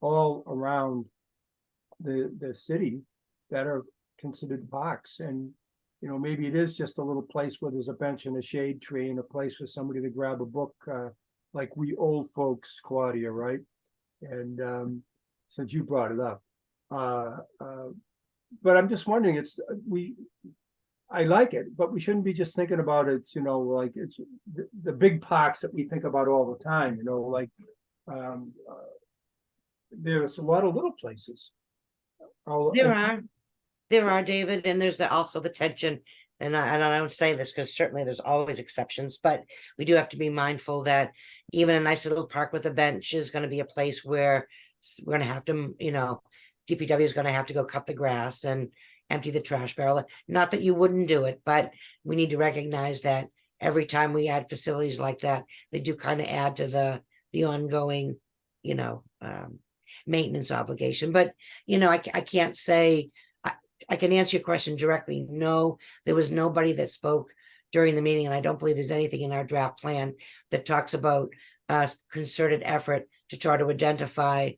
all around the city that are considered parks. And, maybe it is just a little place where there's a bench and a shade tree and a place for somebody to grab a book, like we old folks, Claudia, right? And since you brought it up. But I'm just wondering, I like it, but we shouldn't be just thinking about it, like it's the big parks that we think about all the time, like there's a lot of little places. There are, David, and there's also the tension, and I don't say this because certainly there's always exceptions, but we do have to be mindful that even a nice little park with a bench is going to be a place where we're going to have to, DPW is going to have to go cut the grass and empty the trash barrel. Not that you wouldn't do it, but we need to recognize that every time we add facilities like that, they do kind of add to the ongoing, maintenance obligation. But, I can't say, I can answer your question directly. No, there was nobody that spoke during the meeting, and I don't believe there's anything in our draft plan that talks about a concerted effort to try to identify,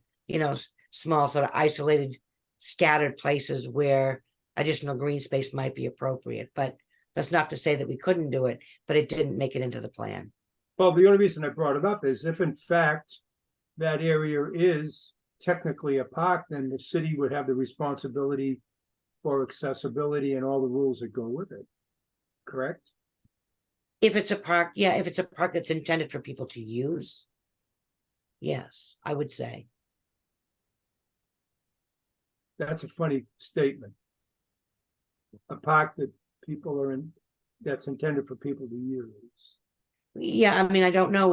small sort of isolated, scattered places where additional green space might be appropriate. But that's not to say that we couldn't do it, but it didn't make it into the plan. Well, the only reason I brought it up is if in fact that area is technically a park, then the city would have the responsibility for accessibility and all the rules that go with it, correct? If it's a park, yeah, if it's a park that's intended for people to use, yes, I would say. That's a funny statement. A park that people are in, that's intended for people to use. Yeah, I mean, I don't know,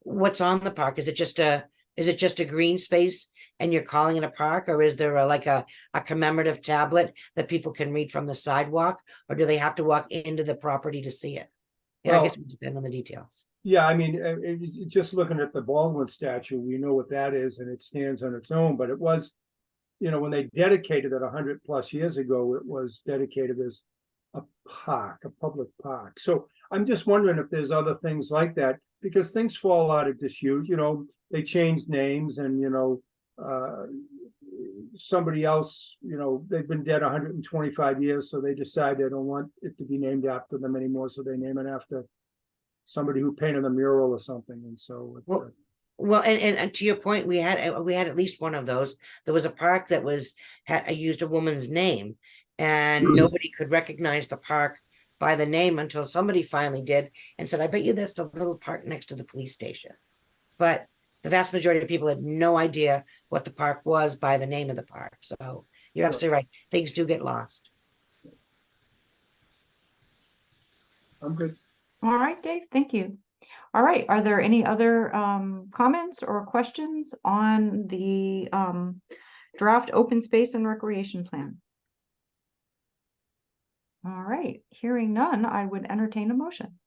what's on the park? Is it just a green space and you're calling it a park, or is there a commemorative tablet that people can read from the sidewalk, or do they have to walk into the property to see it? Yeah, I guess it would depend on the details. Yeah, I mean, just looking at the Baldwin statue, we know what that is, and it stands on its own, but it was, when they dedicated it 100+ years ago, it was dedicated as a park, a public park. So I'm just wondering if there's other things like that, because things fall out of disuse, they change names, and, somebody else, they've been dead 125 years, so they decide they don't want it to be named after them anymore, so they name it after somebody who painted a mural or something. And so well, and to your point, we had at least one of those. There was a park that used a woman's name, and nobody could recognize the park by the name until somebody finally did and said, I bet you that's the little park next to the police station. But the vast majority of people had no idea what the park was by the name of the park. So you're absolutely right. Things do get lost. I'm good. All right, Dave, thank you. All right, are there any other comments or questions on the draft open space and recreation plan? All right, hearing none, I would entertain a motion.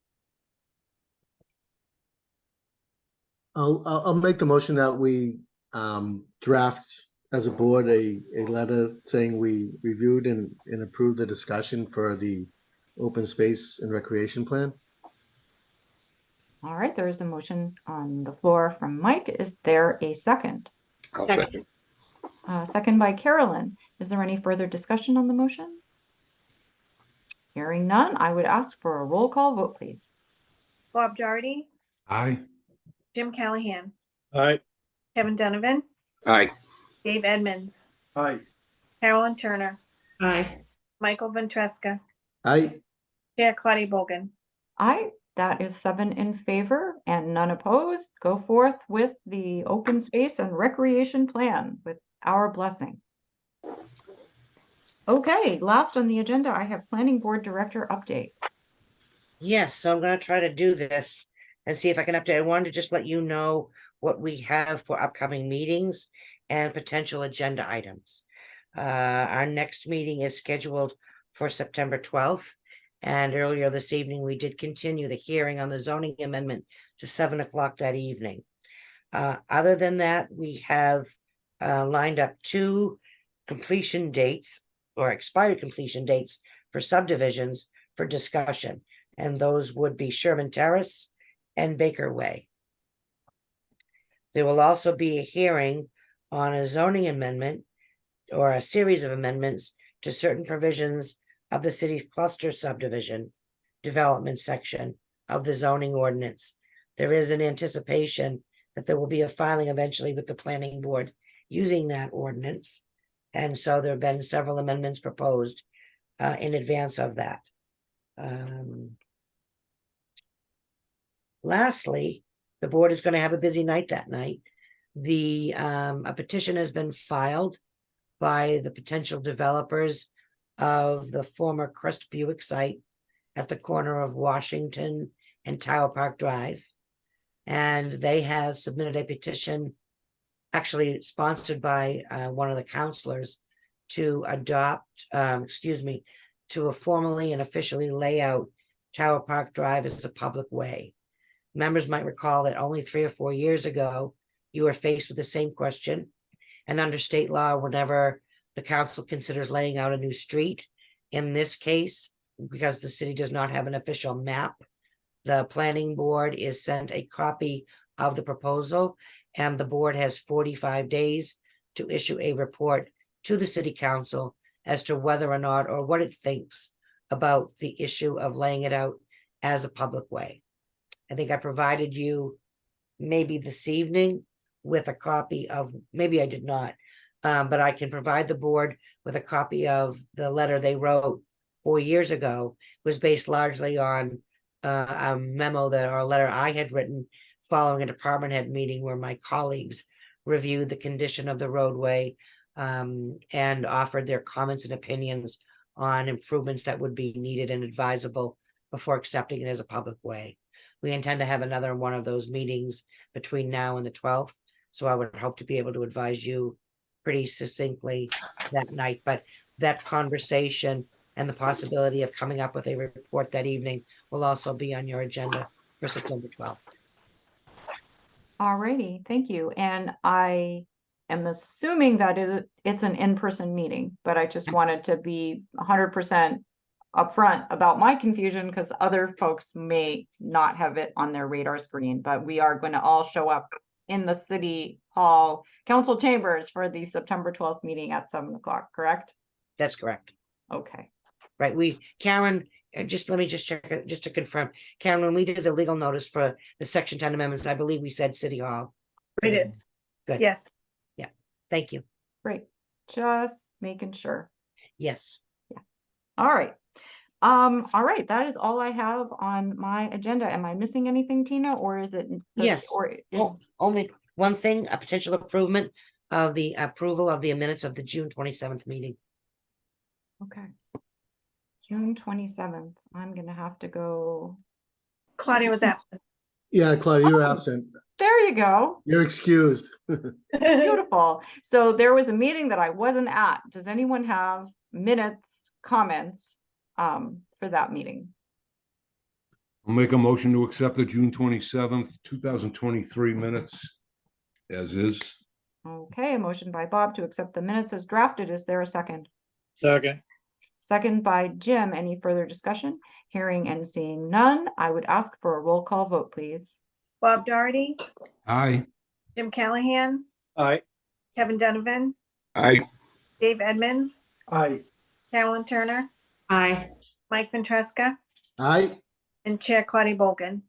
I'll make the motion that we draft as a board a letter saying we reviewed and approved the discussion for the open space and recreation plan. All right, there is a motion on the floor from Mike. Is there a second? Second. Second by Carolyn. Is there any further discussion on the motion? Hearing none, I would ask for a roll call vote, please. Bob Doherty, Aye. Jim Callahan, Aye. Kevin Donovan, Aye. Dave Edmonds, Hi. Carolyn Turner, Aye. Michael Ventresca, Aye. Chair Claudia Bogan. Aye, that is 7 in favor and none opposed. Go forth with the open space and recreation plan with our blessing. Okay, last on the agenda, I have planning board director update. Yes, so I'm going to try to do this and see if I can update. I wanted to just let you know what we have for upcoming meetings and potential agenda items. Our next meeting is scheduled for September 12th. And earlier this evening, we did continue the hearing on the zoning amendment to 7 o'clock that evening. Other than that, we have lined up 2 completion dates or expired completion dates for subdivisions for discussion. And those would be Sherman Terrace and Baker Way. There will also be a hearing on a zoning amendment or a series of amendments to certain provisions of the city's cluster subdivision development section of the zoning ordinance. There is an anticipation that there will be a filing eventually with the planning board using that ordinance. And so there have been several amendments proposed in advance of that. Lastly, the board is going to have a busy night that night. A petition has been filed by the potential developers of the former Crest Buick site at the corner of Washington and Tower Park Drive. And they have submitted a petition, actually sponsored by one of the counselors, to adopt, to formally and officially lay out Tower Park Drive as a public way. Members might recall that only 3 or 4 years ago, you were faced with the same question. And under state law, whenever the council considers laying out a new street, in this case, because the city does not have an official map, the planning board is sent a copy of the proposal, and the board has 45 days to issue a report to the city council as to whether or not, or what it thinks about the issue of laying it out as a public way. I think I provided you maybe this evening with a copy of, maybe I did not, but I can provide the board with a copy of the letter they wrote 4 years ago. It was based largely on a memo or a letter I had written following a department head meeting where my colleagues reviewed the condition of the roadway and offered their comments and opinions on improvements that would be needed and advisable before accepting it as a public way. We intend to have another one of those meetings between now and the 12th. So I would hope to be able to advise you pretty succinctly that night. But that conversation and the possibility of coming up with a report that evening will also be on your agenda for September 12th. All righty, thank you. And I am assuming that it's an in-person meeting, but I just wanted to be 100% upfront about my confusion because other folks may not have it on their radar screen, but we are going to all show up in the City Hall Council chambers for the September 12th meeting at 7 o'clock, correct? That's correct. Okay. Right. Karen, let me just check it, just to confirm. Karen, when we did the legal notice for the Section 10 amendments, I believe we said City Hall. We did. Good. Yes. Yeah. Thank you. Great. Just making sure. Yes. Yeah. All right. All right. That is all I have on my agenda. Am I missing anything, Tina, or is it? Yes. Or is, Only one thing, a potential improvement of the approval of the minutes of the June 27th meeting. okay. June 27th. I'm going to have to go. Claudia was absent. Yeah, Claudia, you're absent. There you go. You're excused. Beautiful. So there was a meeting that I wasn't at. Does anyone have minutes, comments for that meeting? I'll make a motion to accept the June 27th, 2023 minutes as is. Okay, a motion by Bob to accept the minutes as drafted. Is there a second? Second. Second by Jim. Any further discussion? Hearing and seeing none, I would ask for a roll call vote, please. Bob Doherty, Aye. Jim Callahan, Aye. Kevin Donovan, Aye. Dave Edmonds, Aye. Carolyn Turner, Aye. Mike Ventresca, Aye. and Chair Claudia Bolgan.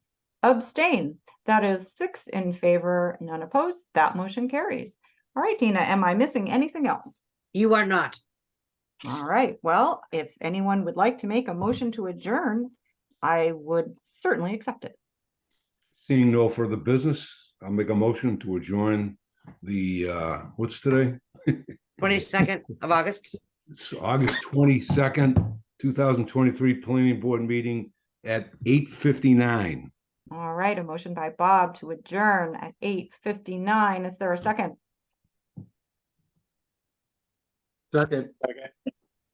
Abstain. That is 6 in favor, none opposed. That motion carries. All right, Tina, am I missing anything else? You are not. All right. Well, if anyone would like to make a motion to adjourn, I would certainly accept it. Seeing no further business, I'll make a motion to adjourn the, what's today? 22nd of August. It's August 22nd, 2023 Planning Board meeting at 8:59. All right, a motion by Bob to adjourn at 8:59. Is there a second? Second.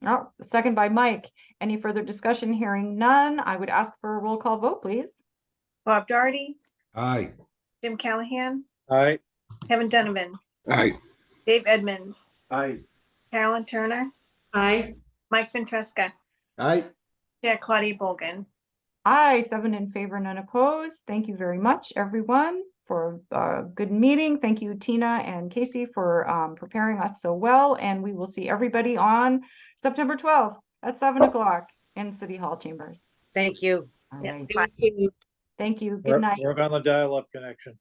No, second by Mike. Any further discussion? Hearing none, I would ask for a roll call vote, please. Bob Doherty, Aye. Jim Callahan, Aye. Kevin Donovan, Aye. Dave Edmonds, Aye. Carolyn Turner, Aye. Mike Ventresca, Aye. Chair Claudia Bolgan. Aye, 7 in favor, none opposed. Thank you very much, everyone, for a good meeting. Thank you, Tina and Casey, for preparing us so well. And we will see everybody on September 12th at 7 o'clock in City Hall chambers. Thank you. All Yeah. right. Thank you. Thank you. Good night. Work on the dial-up connection.